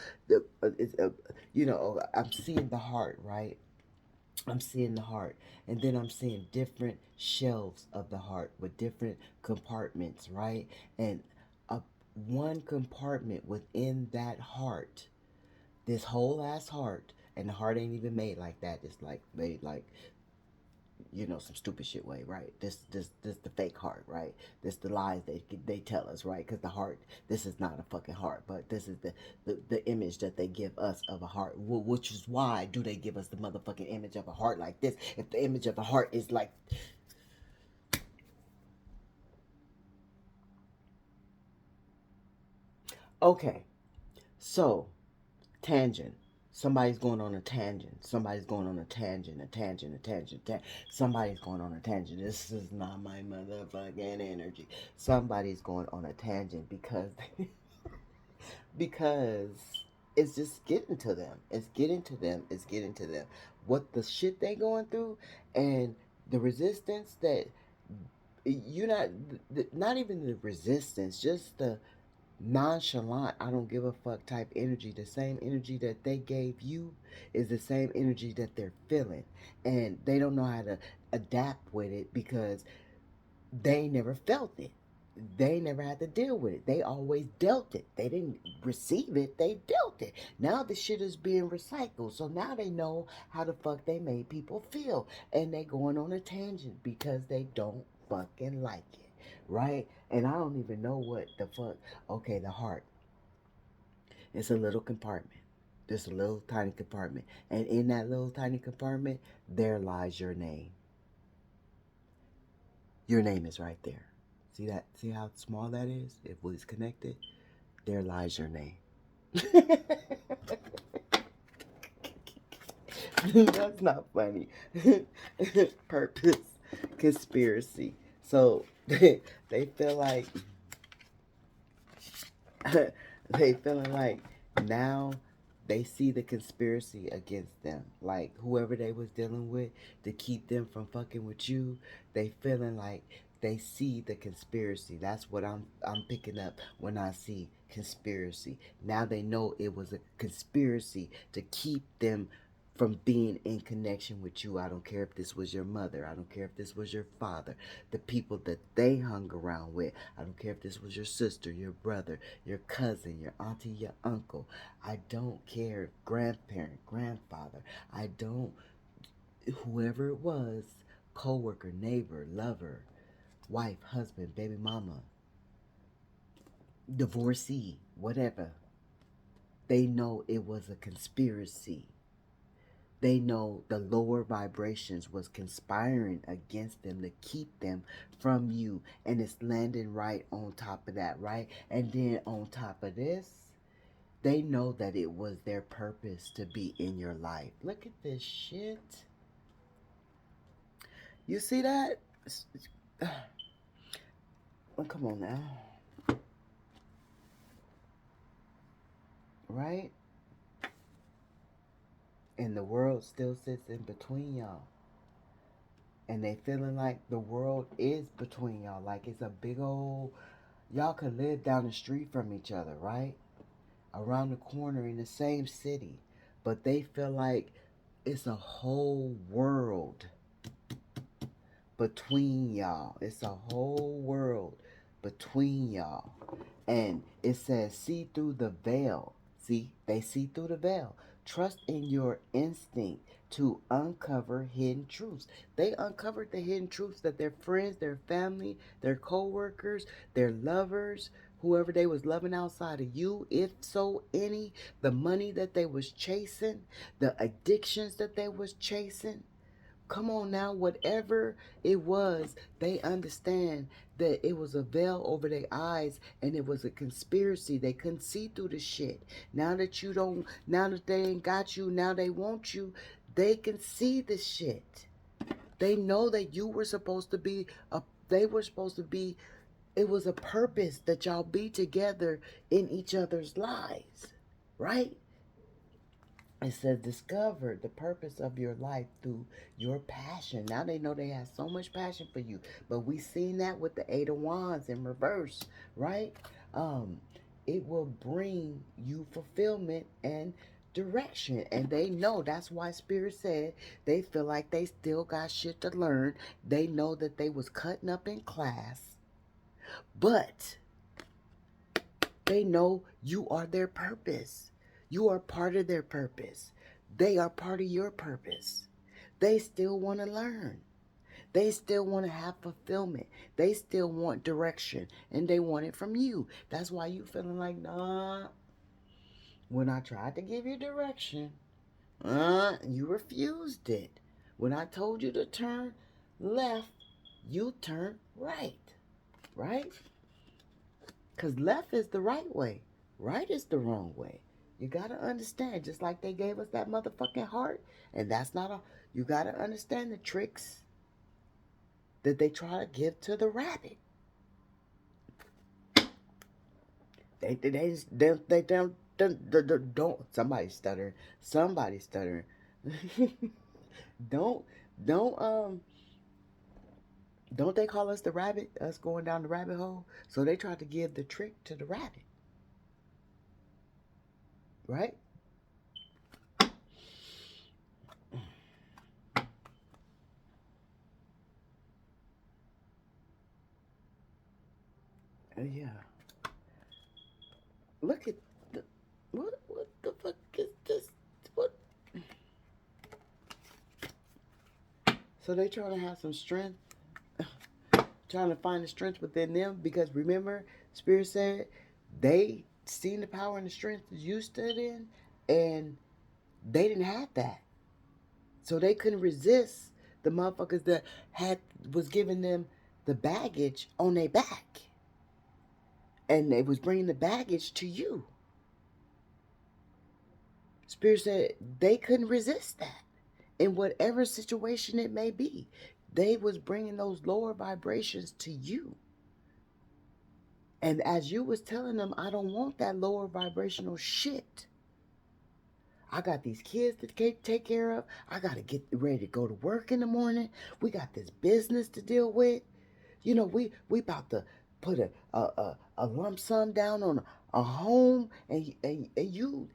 Speaker 1: I'm seeing the heart, right? I'm seeing the heart, and then I'm seeing different shelves of the heart with different compartments, right? And a one compartment within that heart, this whole ass heart, and the heart ain't even made like that. It's like made like, some stupid shit way, right? This the fake heart, right? This the lies they tell us, right? Because the heart, this is not a fucking heart, but this is the image that they give us of a heart, which is why do they give us the motherfucking image of a heart like this? If the image of a heart is like, okay, so tangent. Somebody's going on a tangent. Somebody's going on a tangent, Somebody's going on a tangent. This is not my motherfucking energy. Somebody's going on a tangent because because it's just getting to them. It's getting to them. It's getting to them. What the shit they going through, and the resistance that you're not even the resistance, just the nonchalant, I don't give a fuck type energy. The same energy that they gave you is the same energy that they're feeling, and they don't know how to adapt with it, because they never felt it. They never had to deal with it. They always dealt it. They didn't receive it, they dealt it. Now the shit is being recycled, so now they know how the fuck they made people feel, and they going on a tangent because they don't fucking like it, right? And I don't even know what the fuck. Okay, the heart, it's a little compartment. Just a little tiny compartment. And in that little tiny compartment, there lies your name. Your name is right there. See that? See how small that is? If it's connected, there lies your name. That's not funny. Purpose, conspiracy. So they feel like they feeling like now they see the conspiracy against them. Like whoever they was dealing with to keep them from fucking with you, they feeling like they see the conspiracy. That's what I'm picking up when I see conspiracy. Now they know it was a conspiracy to keep them from being in connection with you. I don't care if this was your mother. I don't care if this was your father. The people that they hung around with. I don't care if this was your sister, your brother, your cousin, your auntie, your uncle. I don't care, grandparent, grandfather. I don't, whoever it was, co-worker, neighbor, lover, wife, husband, baby mama, divorcee, whatever. They know it was a conspiracy. They know the lower vibrations was conspiring against them to keep them from you. And it's landing right on top of that, right? And then on top of this, they know that it was their purpose to be in your life. Look at this shit. You see that? Well, come on now. Right? And the world still sits in between y'all. And they feeling like the world is between y'all. Like it's a big old... Y'all could live down the street from each other, right? Around the corner in the same city. But they feel like it's a whole world between y'all. It's a whole world between y'all. And it says, see through the veil. See, they see through the veil. Trust in your instinct to uncover hidden truths. They uncovered the hidden truths that their friends, their family, their co-workers, their lovers, whoever they was loving outside of you, if so any, the money that they was chasing, the addictions that they was chasing. Come on now, whatever it was, they understand that it was a veil over their eyes and it was a conspiracy. They couldn't see through the shit. Now that you don't, now that they ain't got you, now they want you, they can see the shit. They know that you were supposed to be, they were supposed to be, it was a purpose that y'all be together in each other's lives, right? It says, discover the purpose of your life through your passion. Now they know they have so much passion for you. But we seen that with the Eight of Wands in reverse, right? It will bring you fulfillment and direction. And they know that's why Spirit said they feel like they still got shit to learn. They know that they was cutting up in class. But they know you are their purpose. You are part of their purpose. They are part of your purpose. They still want to learn. They still want to have fulfillment. They still want direction. And they want it from you. That's why you feeling like, nah. When I tried to give you direction, you refused it. When I told you to turn left, you turn right. Right? Because left is the right way. Right is the wrong way. You got to understand, just like they gave us that motherfucking heart, and that's not a... You got to understand the tricks that they try to give to the rabbit. They don't... Somebody's stuttering. Somebody's stuttering. don't, don't, don't they call us the rabbit? Us going down the rabbit hole? So they tried to give the trick to the rabbit. Right? Yeah. Look at the... What the fuck is this? What? So they trying to have some strength, trying to find the strength within them, because remember, Spirit said they seen the power and the strength you stood in, and they didn't have that. So they couldn't resist the motherfuckers that was giving them the baggage on their back. And they was bringing the baggage to you. Spirit said they couldn't resist that. in whatever situation it may be. They was bringing those lower vibrations to you. And as you was telling them, I don't want that lower vibrational shit. I got these kids to take care of. I got to get ready to go to work in the morning. We got this business to deal with. You know, we about to put a lump sum down on a home, and you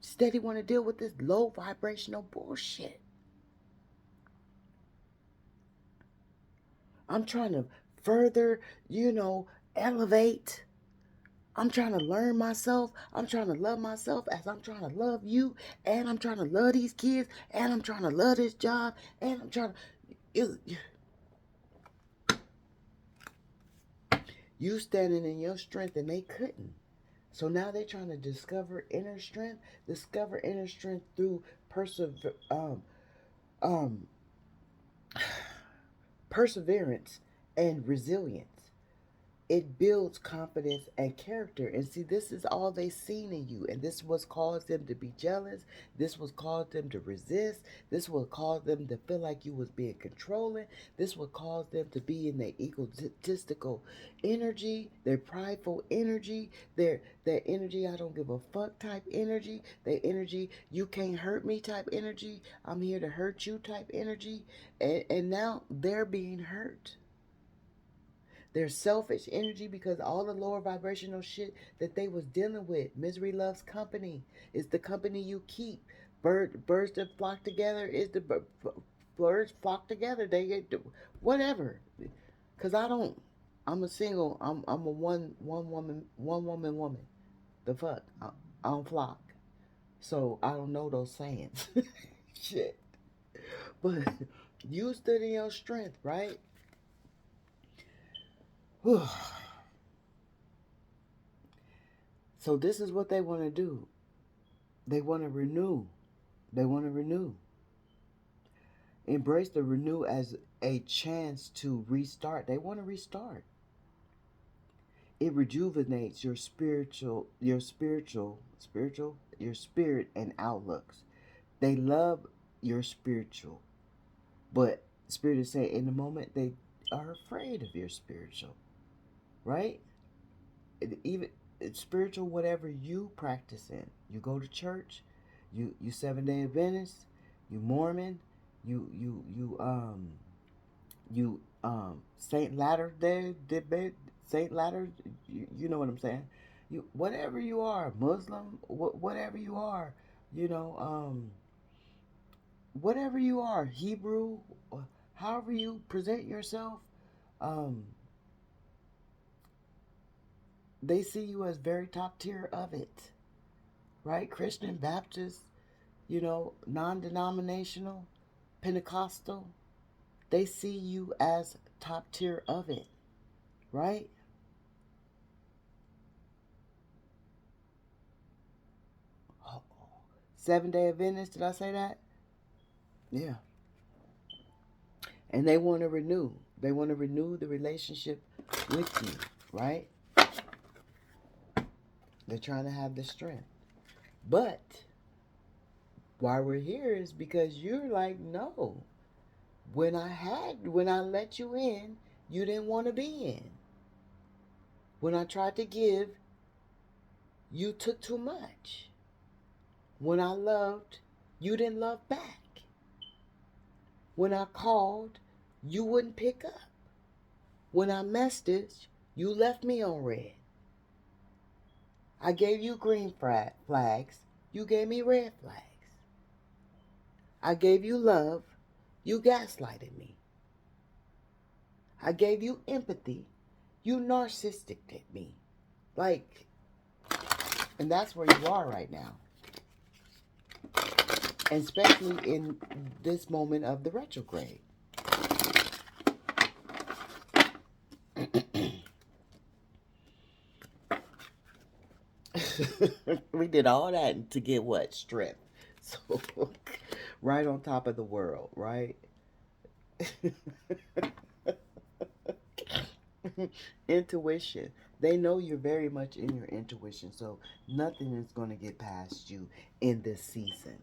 Speaker 1: steady want to deal with this low vibrational bullshit. I'm trying to further, elevate. I'm trying to learn myself. I'm trying to love myself as I'm trying to love you. And I'm trying to love these kids. And I'm trying to love this job. And I'm trying to. You standing in your strength and they couldn't. So now they're trying to discover inner strength. Discover inner strength through um, perseverance and resilience. It builds confidence and character. And see, this is all they seen in you. And this was caused them to be jealous. This was caused them to resist. This will cause them to feel like you was being controlling. This will cause them to be in their egotistical energy, their prideful energy, their energy, I don't give a fuck type energy, their energy, you can't hurt me type energy, I'm here to hurt you type energy. And now they're being hurt. There's selfish energy because all the lower vibrational shit that they was dealing with. Misery loves company. It's the company you keep. Birds that flock together is the birds flock together. They get whatever. Cause I don't. I'm a single. I'm a one woman woman. The fuck. I don't flock. So I don't know those sayings. Shit. But you stood in your strength, right? So this is what they want to do. They want to renew. They want to renew. Embrace the renew as a chance to restart. They want to restart. It rejuvenates your spirit and outlooks. They love your spiritual, but spirit is saying in the moment they are afraid of your spiritual, right? Even it's spiritual, whatever you practice in. You go to church, you 7 Day Adventist, you Mormon, you Saint Ladder Day, Saint Ladder, you know what I'm saying. You whatever you are, Muslim, whatever you are, you know, whatever you are, Hebrew, however you present yourself, um, they see you as very top tier of it, right? Christian, Baptist, non-denominational, Pentecostal, they see you as top tier of it, right? Oh, 7 Day Adventist, did I say that? Yeah. And they want to renew. They want to renew the relationship with you, right? They're trying to have the strength. But why we're here is because you're like, no. When I let you in, you didn't want to be in. When I tried to give, you took too much. When I loved, you didn't love back. When I called, you wouldn't pick up. When I messaged, you left me on red. I gave you green flags, you gave me red flags. I gave you love, you gaslighted me. I gave you empathy, you narcissistic me. Like, and that's where you are right now. And especially in this moment of the retrograde. We did all that to get what? Strength. So, right on top of the world, right? Intuition. They know you're very much in your intuition, so nothing is going to get past you in this season.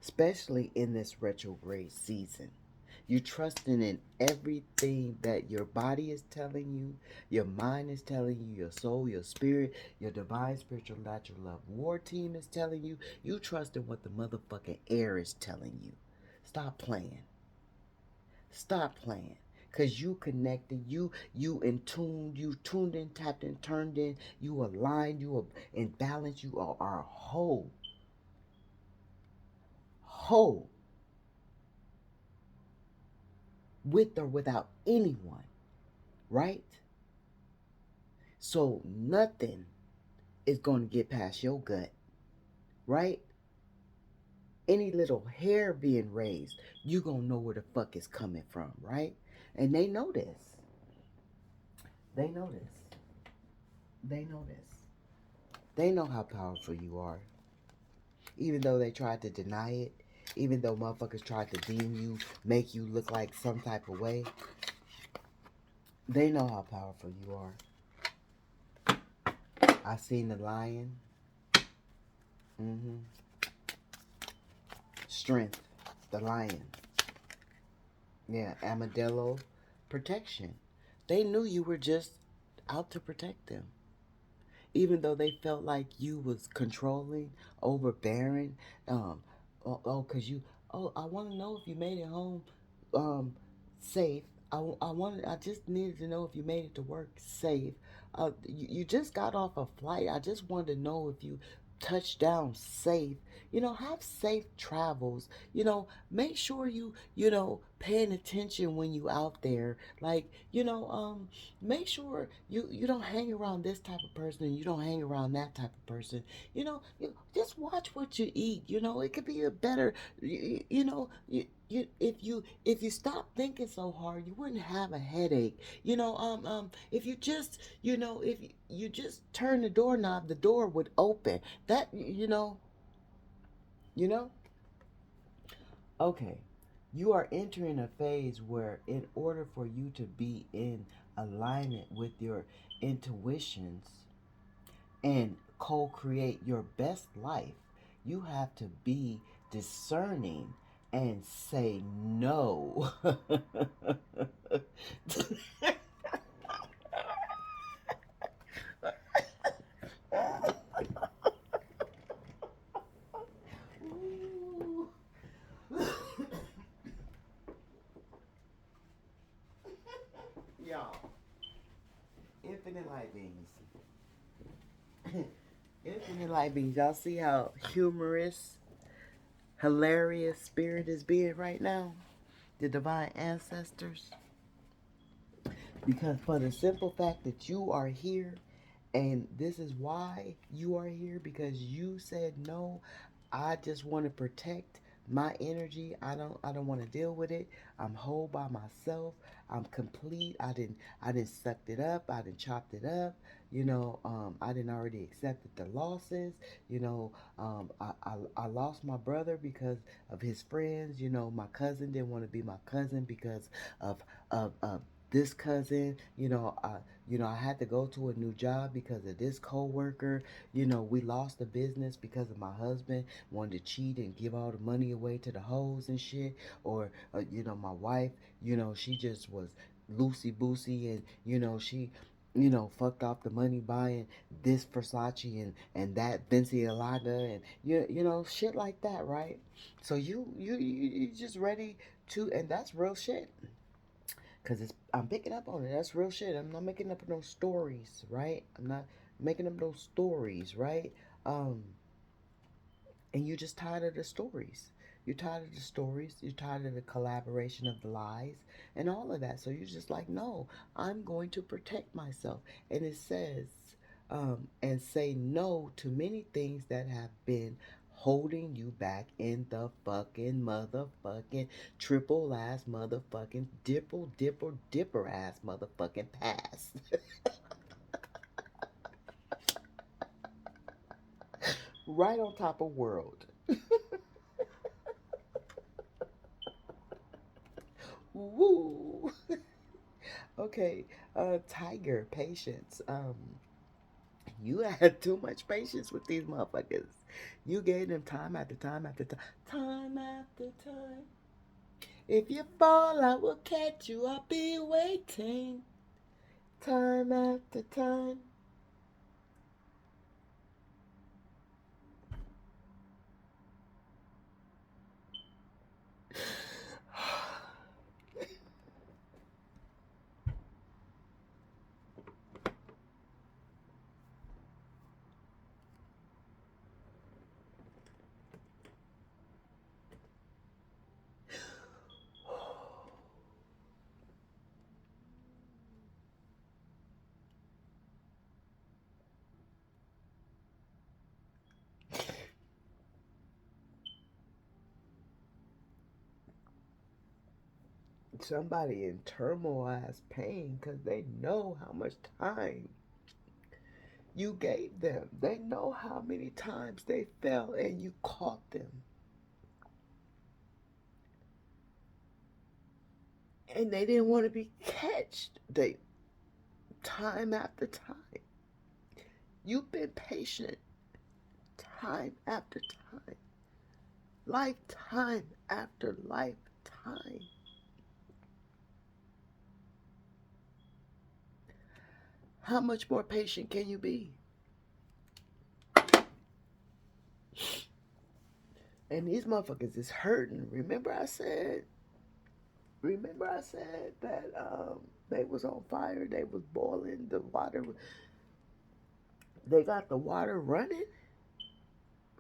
Speaker 1: especially in this retrograde season. You trusting in everything that your body is telling you, your mind is telling you, your soul, your spirit, your divine spiritual natural love war team is telling you. You trust in what the motherfucking air is telling you. Stop playing. Stop playing. Cause you connected, you in tune, you tuned in, tapped in, turned in, you aligned, you are in balance, you are whole. Whole. With or without anyone. Right? So nothing is going to get past your gut, right? Any little hair being raised, you going to know where the fuck it's coming from, right? And they know this. They know this. They know this. They know how powerful you are. Even though they tried to deny it, even though motherfuckers tried to deem you, make you look like some type of way, they know how powerful you are. I seen the lion. Mm-hmm. Strength. The lion. Yeah, Armadillo. Protection. They knew you were just out to protect them. Even though they felt like you was controlling, overbearing, cause you, I want to know if you made it home, safe. I just needed to know if you made it to work safe. You just got off a flight. I just wanted to know if you touched down safe. Have safe travels. Make sure paying attention when you out there. Like, make sure you don't hang around this type of person and you don't hang around that type of person. Just watch what you eat. It could be a better, if you stop thinking so hard, you wouldn't have a headache. If you just, if you just turn the doorknob, the door would open. That, you know. Okay. You are entering a phase where, in order for you to be in alignment with your intuitions and co create your best life, you have to be discerning and say no. Y'all, infinite light beings. Infinite light beings. Y'all see how humorous, hilarious spirit is being right now? The divine ancestors. Because for the simple fact that you are here, and this is why you are here, because you said no. I just want to protect my energy. I don't want to deal with it. I'm whole by myself. I'm complete. I didn't sucked it up. I didn't chopped it up. I didn't already accepted the losses. I lost my brother because of his friends. My cousin didn't want to be my cousin because of this cousin. I had to go to a new job because of this coworker. We lost the business because of my husband wanted to cheat and give all the money away to the hoes and shit. Or, my wife, she just was loosey boosey, and, she, fucked off the money buying this Versace and that Balenciaga, and shit like that, right? So you just ready to, and that's real shit. Cause I'm picking up on it. That's real shit. I'm not making up no stories, right? I'm not making up no stories, right? Um, and you're just tired of the stories. You're tired of the stories. You're tired of the collaboration of the lies and all of that. So you're just like, no, I'm going to protect myself. And it says, and say no to many things that have been holding you back in the fucking motherfucking triple ass motherfucking dipper ass motherfucking past. Right on top of world. Woo. Okay, tiger patience. You had too much patience with these motherfuckers. You gave them time after time after time. Time after time. If you fall, I will catch you. I'll be waiting. Time after time. Somebody in turmoil has pain because they know how much time you gave them. They know how many times they fell and you caught them. And they didn't want to be catched. They time after time. You've been patient time after time. Lifetime after lifetime. How much more patient can you be? And these motherfuckers is hurting. Remember I said that they was on fire, they was boiling, the water, they got the water running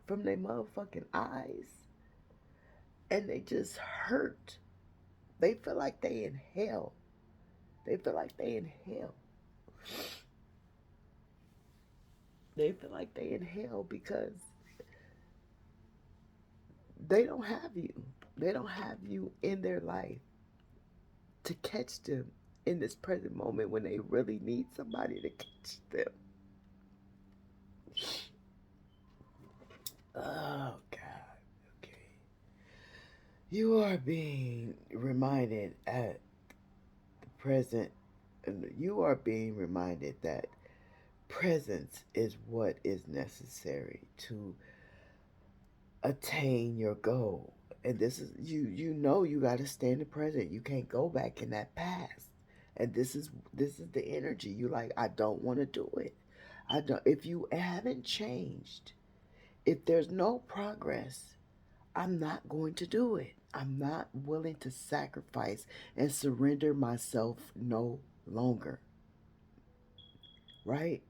Speaker 1: from their motherfucking eyes, and they just hurt. They feel like they in hell. They feel like they in hell. They feel like they in hell because they don't have you. They don't have you in their life to catch them in this present moment when they really need somebody to catch them. Oh, God. Okay. You are being reminded at the present, you are being reminded that presence is what is necessary to attain your goal. And this is you know you got to stay in the present. You can't go back in that past. And this is the energy. You like, I don't want to do it. I don't, if you haven't changed, if there's no progress, I'm not going to do it. I'm not willing to sacrifice and surrender myself no longer. Right?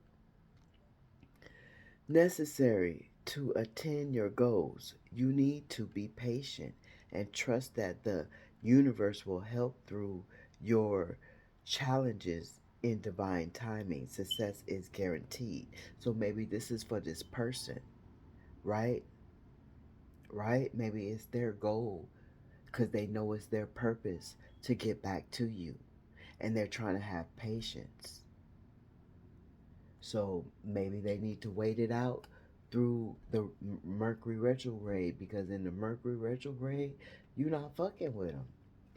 Speaker 1: Necessary to attain your goals, you need to be patient and trust that the universe will help through your challenges in divine timing. Success is guaranteed. So maybe this is for this person, right? Right? Maybe it's their goal because they know it's their purpose to get back to you, and they're trying to have patience. So maybe they need to wait it out through the Mercury retrograde, because in the Mercury retrograde, you're not fucking with them.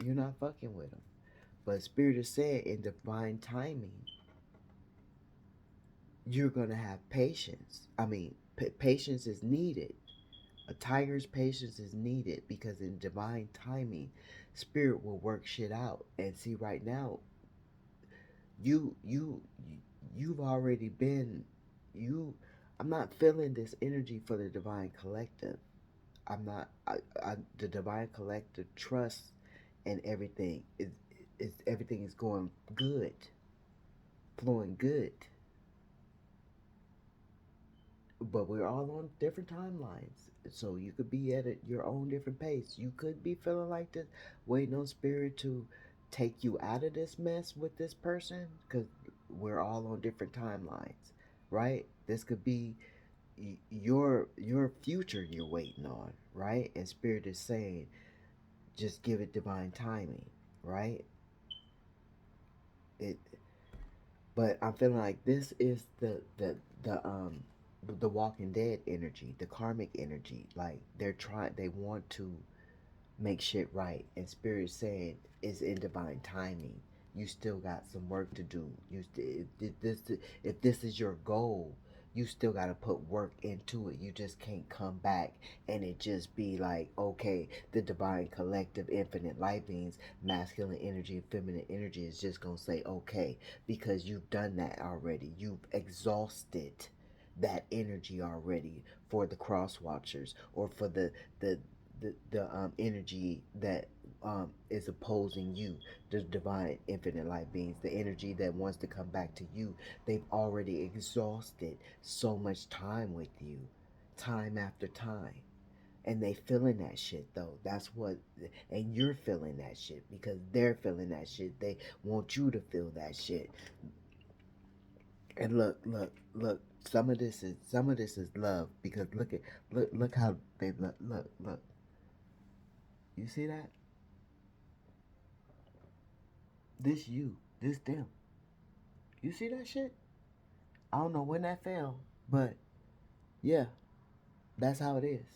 Speaker 1: You're not fucking with them. But Spirit is saying in divine timing, you're going to have patience. I mean, patience is needed. A tiger's patience is needed because in divine timing, Spirit will work shit out. And see, right now, you you you've already been you I'm not feeling this energy for the divine collective. I'm not the divine collective trust and everything is everything is going good, flowing good, but we're all on different timelines, so you could be at your own different pace. You could be feeling like this, waiting on Spirit to take you out of this mess with this person, because we're all on different timelines, right? This could be your future you're waiting on, right? And Spirit is saying, just give it divine timing, right? It, but I'm feeling like this is the Walking Dead energy, the karmic energy. Like they want to make shit right, and Spirit saying it's in divine timing. You still got some work to do. If this is your goal, you still got to put work into it. You just can't come back and it just be like, okay, the divine collective infinite light beings, masculine energy, feminine energy is just going to say, okay, because you've done that already. You've exhausted that energy already for the cross watchers, or for the energy that is opposing you, the divine infinite light beings, the energy that wants to come back to you. They've already exhausted so much time with you, time after time. And they feeling that shit though. That's what, and you're feeling that shit because they're feeling that shit. They want you to feel that shit. And look. Some of this is love, because look how they look. You see that? This you, this them. You see that shit? I don't know when that fell, but yeah, that's how it is.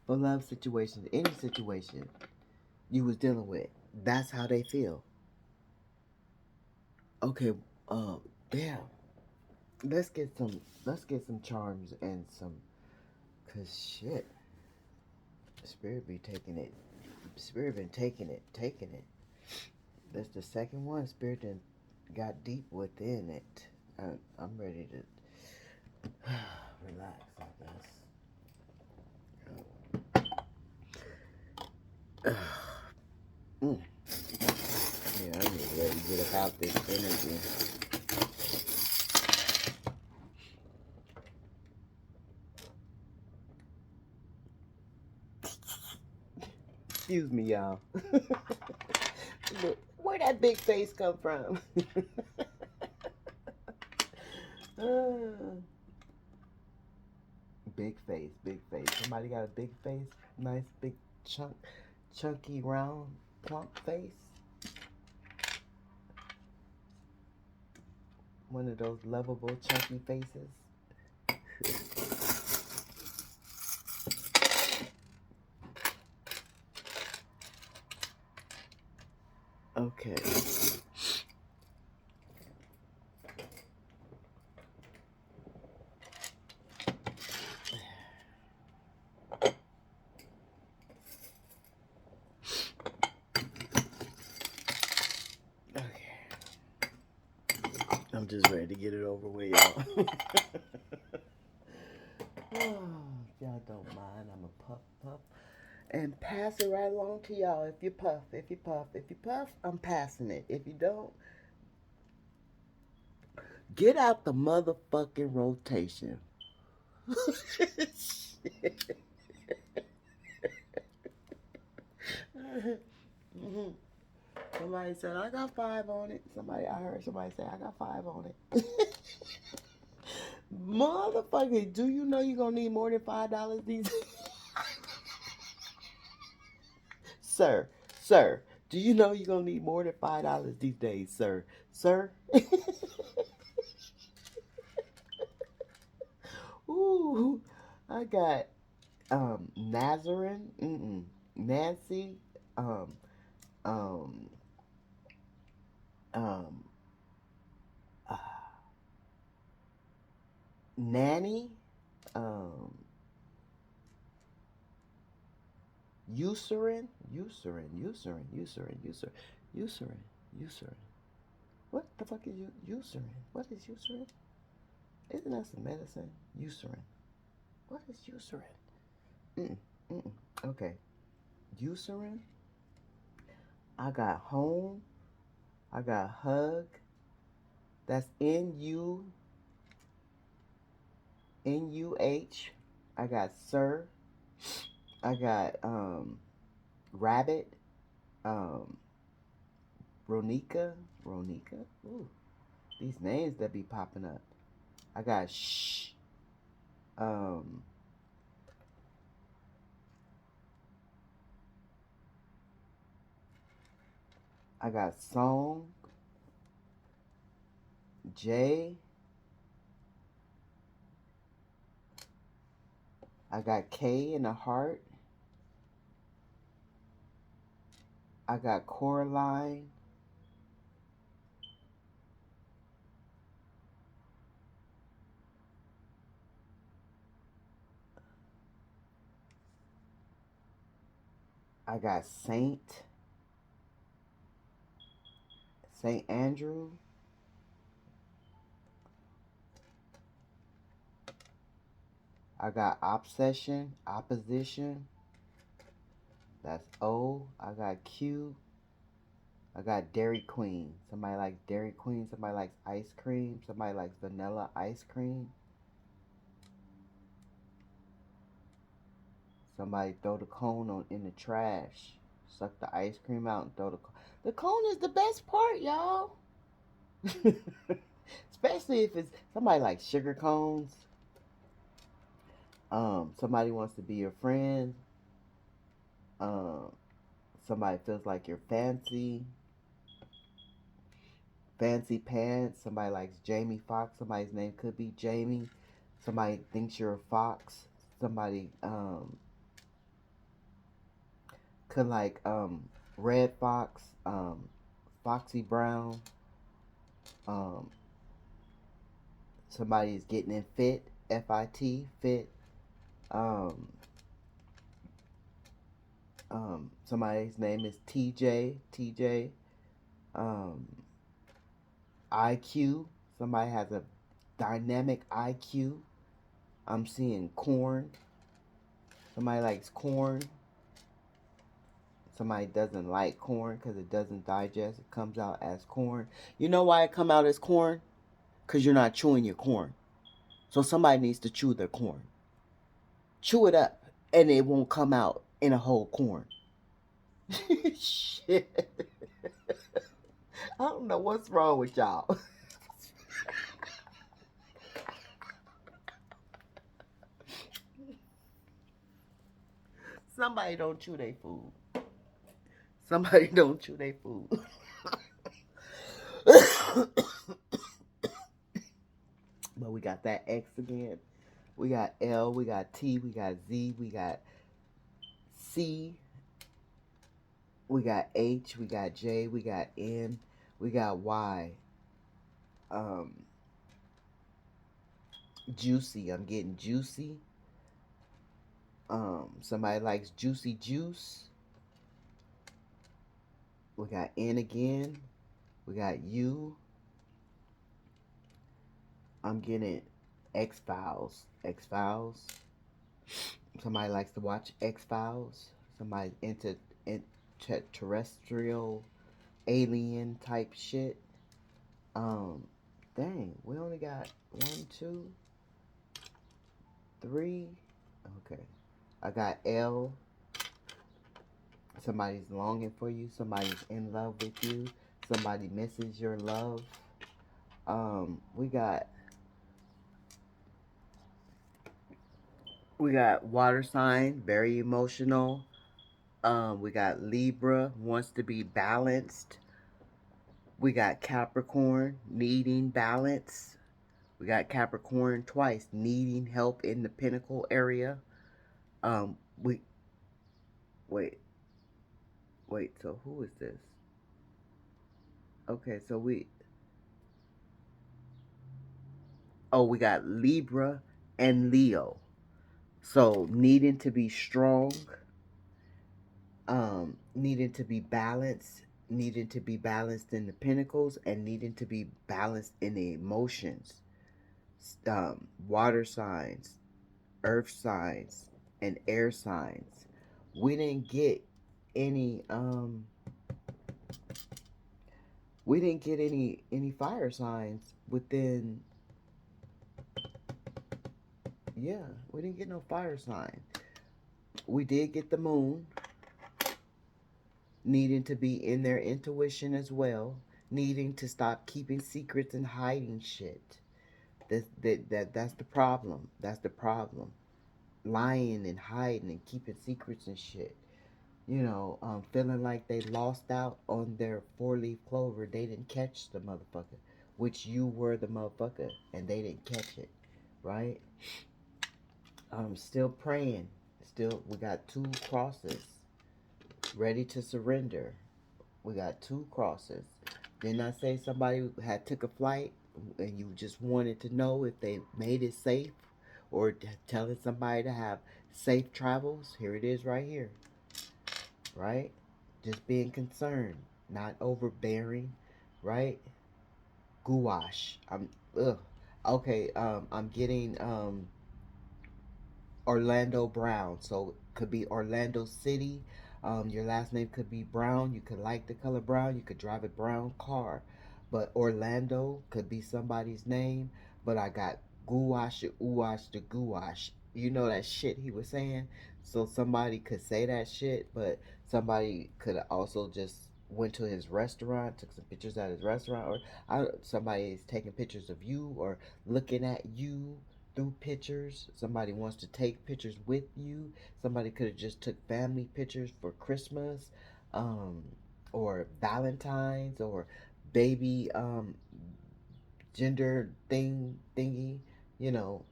Speaker 1: For love situations, any situation you was dealing with, that's how they feel. Okay, damn. Let's get some charms and some, cause shit, spirit be taking it. Spirit been taking it. That's the second one. Spirit done got deep within it. I'm ready to relax, I guess. Mm. Yeah, I'm just ready to get about this energy. Excuse me, y'all. Look, where that big face come from? Big face, big face. Somebody got a big face? Nice, big, chunky, round, plump face? One of those lovable, chunky faces? Okay. I'm just ready to get it over with, y'all. Y'all don't mind, I'm a puff and pass it right along to y'all. If you puff, I'm passing it. If you don't, get out the motherfucking rotation. Somebody said, I got 5 on it. I heard somebody say, I got 5 on it. Motherfucker, do you know you're going to need more than $5 these days? Sir, do you know you're going to need more than $5 these days, sir? Sir? Ooh, I got Nazarene, Nancy, um, um, um, uh, Nanny, um, Eucerin. What the fuck is Eucerin? What is Eucerin? Isn't that some medicine? Eucerin. What is Eucerin? Okay. Eucerin. I got home. I got hug. That's Nuh. I got sir. I got rabbit. Um Ronika. Ooh, these names that be popping up. I got shh. Um I got song. J. I got K in the heart. I got Coraline. I got Saint Andrew. I got obsession, opposition. That's O. I got Q. I got Dairy Queen. Somebody likes Dairy Queen. Somebody likes ice cream. Somebody likes vanilla ice cream. Somebody throw the cone on in the trash. Suck the ice cream out and throw the cone. The cone is the best part, y'all. Especially if it's somebody like sugar cones. Somebody wants to be your friend. Um, somebody feels like you're fancy pants. Somebody likes Jamie Foxx. Somebody's name could be Jamie. Somebody thinks you're a fox. Somebody could like Red Fox, Foxy Brown. Um, somebody's getting in fit, FIT, fit. Um, somebody's name is TJ. Um, IQ. Somebody has a dynamic IQ. I'm seeing corn. Somebody likes corn. Somebody doesn't like corn because it doesn't digest. It comes out as corn. You know why it come out as corn? Because you're not chewing your corn. So somebody needs to chew their corn. Chew it up and it won't come out in a whole corn. Shit. I don't know what's wrong with y'all. Somebody don't chew their food. Somebody don't chew their food. But we got that X again. We got L, we got T, we got Z, we got C, we got H, we got J, we got N, we got Y. Um, juicy. I'm getting juicy. Somebody likes juicy juice. We got N again. We got U. I'm getting X Files. X Files. Somebody likes to watch X Files. Somebody into terrestrial alien type shit. Dang, we only got 1, 2, 3. Okay. I got L. Somebody's longing for you. Somebody's in love with you. Somebody misses your love. We got water sign, very emotional. We got Libra, wants to be balanced. We got Capricorn, needing balance. We got Capricorn twice, needing help in the pinnacle area. We wait. So who is this? Okay, so we got Libra and Leo. So needing to be strong, needing to be balanced, needing to be balanced in the pinnacles, and needing to be balanced in the emotions. Water signs, earth signs, and air signs. We didn't get any any fire signs within. Yeah, we didn't get no fire sign. We did get the moon, needing to be in their intuition as well, needing to stop keeping secrets and hiding shit. That's the problem. That's the problem. Lying and hiding and keeping secrets and shit. Feeling like they lost out on their 4-leaf clover. They didn't catch the motherfucker, which you were the motherfucker, and they didn't catch it, right? Still praying. Still, we got 2 crosses. Ready to surrender. We got 2 crosses. Didn't I say somebody had took a flight and you just wanted to know if they made it safe, or telling somebody to have safe travels? Here it is right here. right? Just being concerned, not overbearing, right? Gouache. Ugh. Okay, I'm getting Orlando Brown. So could be Orlando City. Your last name could be Brown. You could like the color brown. You could drive a brown car. But Orlando could be somebody's name. But I got gouache, ouache, the gouache. You know that shit he was saying? So somebody could say that shit, but somebody could also just went to his restaurant, took some pictures at his restaurant, or somebody is taking pictures of you or looking at you through pictures. Somebody wants to take pictures with you. Somebody could have just took family pictures for Christmas, um, or Valentine's, or baby gender thingy, you know.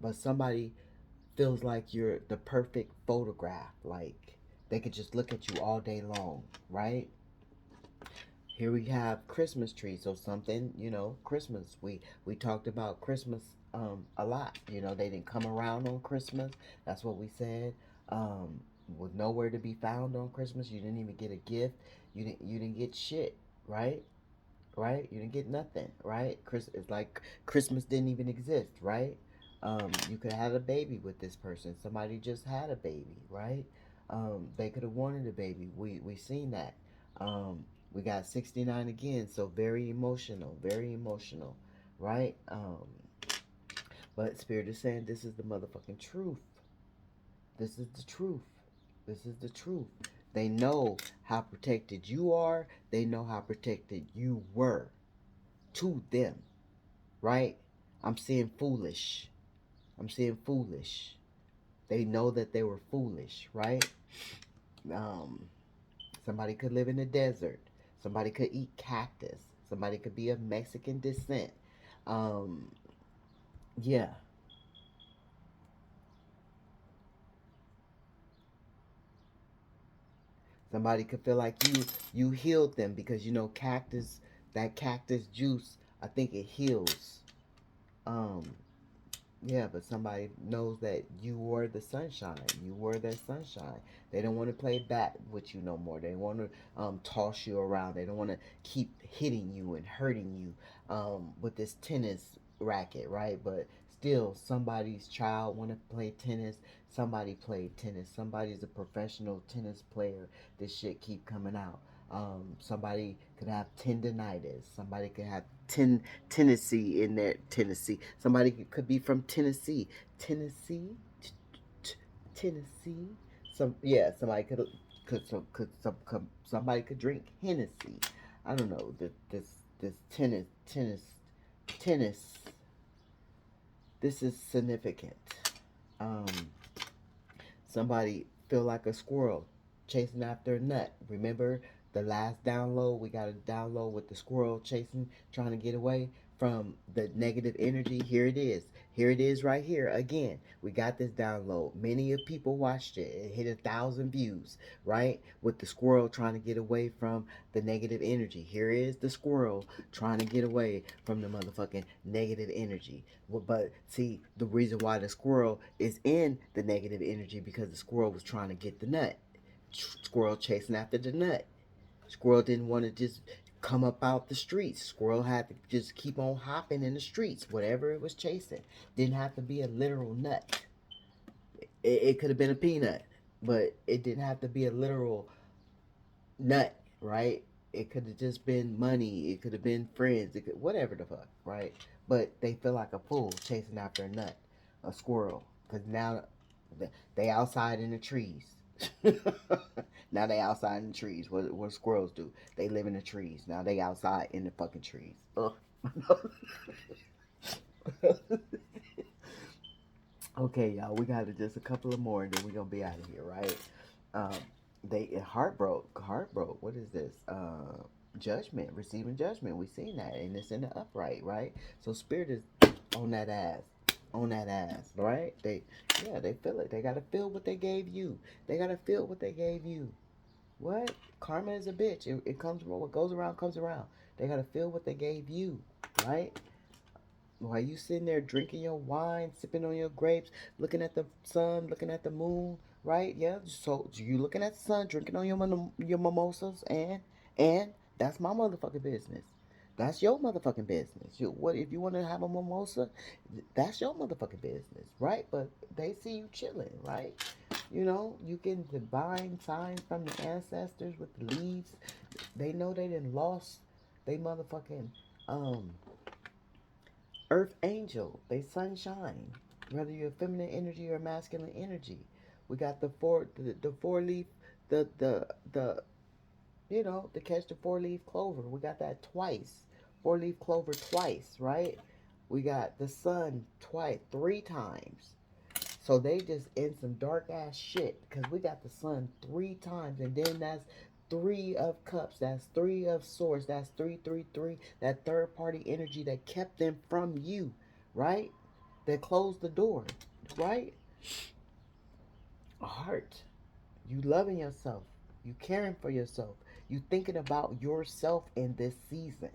Speaker 1: But somebody feels like you're the perfect photograph. Like they could just look at you all day long, right? Here we have Christmas trees, so something, Christmas. We talked about Christmas a lot. They didn't come around on Christmas. That's what we said. Was nowhere to be found on Christmas. You didn't even get a gift. You didn't get shit, right? Right? You didn't get nothing, right? It's like Christmas didn't even exist, right? You could have had a baby with this person. Somebody just had a baby, right? They could have wanted a baby. We seen that. We got 69 again, so very emotional, right? But Spirit is saying this is the motherfucking truth. This is the truth. This is the truth. They know how protected you are. They know how protected you were to them, right? I'm seeing foolish. I'm seeing foolish. They know that they were foolish, right? Um, Somebody could live in the desert. Somebody could eat cactus. Somebody could be of Mexican descent. Um, yeah. Somebody could feel like you healed them because cactus, that cactus juice, I think it heals. Um, Yeah, but somebody knows that you were the sunshine. You were that sunshine. They don't want to play bat with you no more. They want to toss you around. They don't want to keep hitting you and hurting you with this tennis racket, right? But still, somebody's child want to play tennis. Somebody played tennis. Somebody's a professional tennis player. This shit keep coming out. Somebody could have tendonitis. Somebody could have Tennessee in there. Tennessee. Somebody could be from Tennessee. Tennessee. Tennessee. Somebody somebody could drink Hennessy. I don't know. This tennis. This is significant. Um, Somebody feel like a squirrel chasing after a nut. Remember the last download? We got a download with the squirrel chasing, trying to get away from the negative energy. Here it is. Here it is right here. Again, we got this download. Many of people watched it. It hit 1,000 views, right? With the squirrel trying to get away from the negative energy. Here is the squirrel trying to get away from the motherfucking negative energy. But see, the reason why the squirrel is in the negative energy because the squirrel was trying to get the nut. Squirrel chasing after the nut. Squirrel didn't want to just come up out the streets. Squirrel had to just keep on hopping in the streets, whatever it was chasing. Didn't have to be a literal nut. It could have been a peanut, but it didn't have to be a literal nut, right? It could have just been money. It could have been friends. It could whatever the fuck, right? But they feel like a fool chasing after a nut, a squirrel, because now they outside in the trees. Now they outside in the trees. What squirrels do? They live in the trees. Now they outside in the fucking trees. Ugh. Okay, y'all, we got just a couple of more, and then we're gonna be out of here, right? Um, they heart broke. What is this? Judgment, receiving judgment. We seen that, and it's in the upright, right? So spirit is on that ass, right? They feel it. They gotta feel what they gave you. They gotta feel what they gave you. What? Karma is a bitch. It comes, what goes around comes around. They gotta feel what they gave you, right? While you sitting there drinking your wine, sipping on your grapes, looking at the sun, looking at the moon, right? Yeah. So you looking at the sun, drinking on your mimosas, and that's my motherfucking business. That's your motherfucking business. What if you want to have a mimosa? That's your motherfucking business, right? But they see you chilling, right? You know, you can divine signs from the ancestors with the leaves. They know they done lost they motherfucking um earth angel, they sunshine. Whether you're feminine energy or masculine energy. We got the four leaf the you know, to catch the four leaf clover. We got that twice. Four leaf clover twice, right? We got the sun twice, three times. So they just in some dark ass shit because we got the sun three times, and then that's three of cups, that's three of swords, that's 333, that third party energy that kept them from you, right? That closed the door, right? A heart. You loving yourself. You caring for yourself. You thinking about yourself in this season.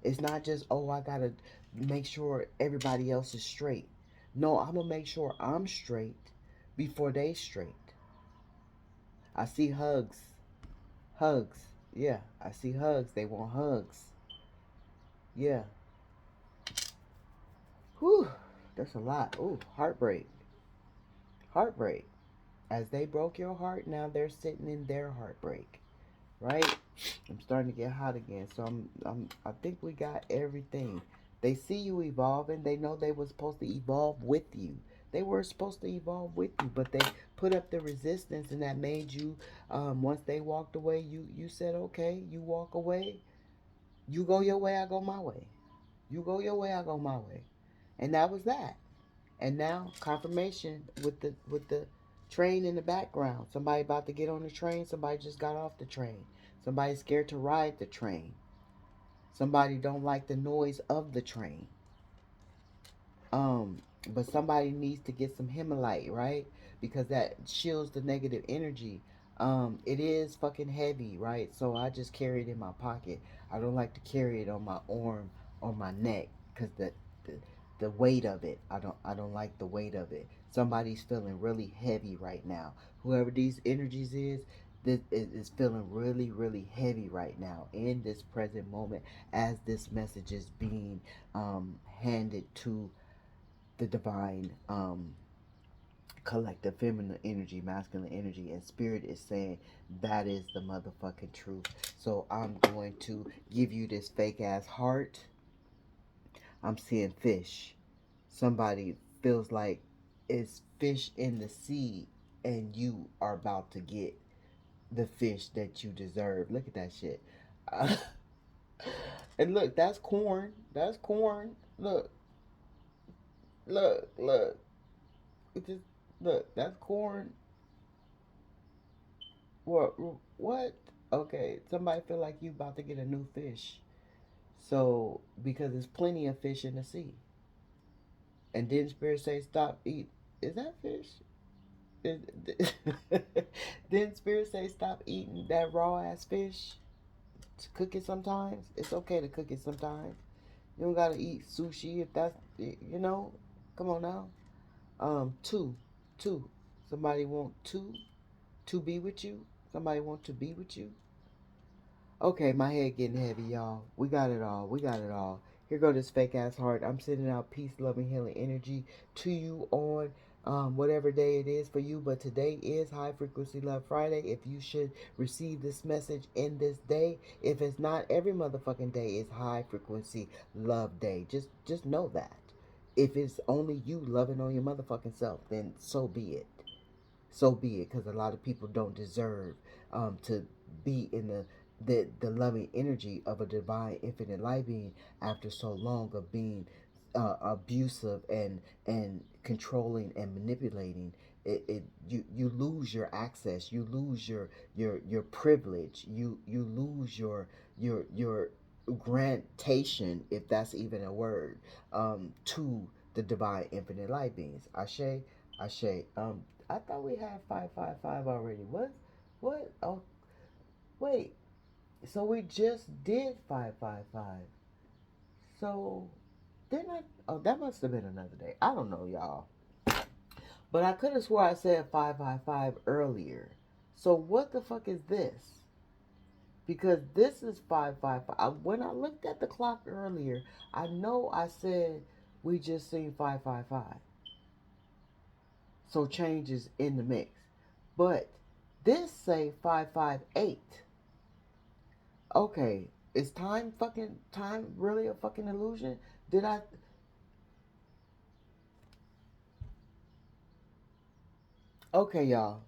Speaker 1: It's not just, oh, I gotta make sure everybody else is straight. No, I'm gonna make sure I'm straight before they straight. I see hugs. Hugs. Yeah, I see hugs. They want hugs. Yeah. Whew. That's a lot. Ooh, heartbreak. Heartbreak. As they broke your heart, now they're sitting in their heartbreak. Right? I'm starting to get hot again. So I think we got everything. They see you evolving. They know they were supposed to evolve with you. They were supposed to evolve with you, but they put up the resistance, and that made you. Once they walked away, you said, okay, you walk away. You go your way, I go my way. You go your way, I go my way, and that was that. And now confirmation with the train in the background. Somebody about to get on the train. Somebody just got off the train. Somebody scared to ride the train. Somebody don't like the noise of the train. Um, but somebody needs to get some Himalite, right? Because that shields the negative energy. It is fucking heavy, right? So I just carry it in my pocket. I don't like to carry it on my arm or my neck because the the weight of it. I don't like the weight of it. Somebody's feeling really heavy right now. Whoever these energies is, this is feeling really really heavy right now in this present moment as this message is being handed to the divine collective feminine energy, masculine energy, and spirit is saying that is the motherfucking truth. So I'm going to give you this fake ass heart. I'm seeing fish. Somebody feels like it's fish in the sea, and you are about to get the fish that you deserve. Look at that shit. And look, that's corn. That's corn. Look, look. It just look. That's corn. What? What? Okay, somebody feel like you about to get a new fish. So because there's plenty of fish in the sea, and then spirit say stop eat. Is that fish? Then spirit say stop eating that raw ass fish. To cook it sometimes. It's okay to cook it sometimes. You don't gotta eat sushi if that's you know. Come on now. Two, two. Somebody want to be with you. Somebody want to be with you. Okay, my head getting heavy, y'all. We got it all. We got it all. Here go this fake ass heart. I'm sending out peace, loving, healing energy to you on whatever day it is for you. But today is High Frequency Love Friday. If you should receive this message in this day, if it's not, every motherfucking day is High Frequency Love Day. Just know that. If it's only you loving on your motherfucking self, then so be it. So be it, because a lot of people don't deserve to be in the loving energy of a divine infinite light being after so long of being abusive and controlling and manipulating. You lose your access, you lose your privilege, you lose your grantation, if that's even a word, to the divine infinite light beings. Ashe, Ashe. I thought we had 555 already. What? Oh, wait. So we just did 555. So didn't I? Oh, that must have been another day. I don't know, y'all. But I could have swore I said 555 earlier. So what the fuck is this? Because this is 555. When I looked at the clock earlier, I know I said we just seen 555. So change is in the mix. But this say 558. Okay, is time really a fucking illusion? Did I? Okay, y'all.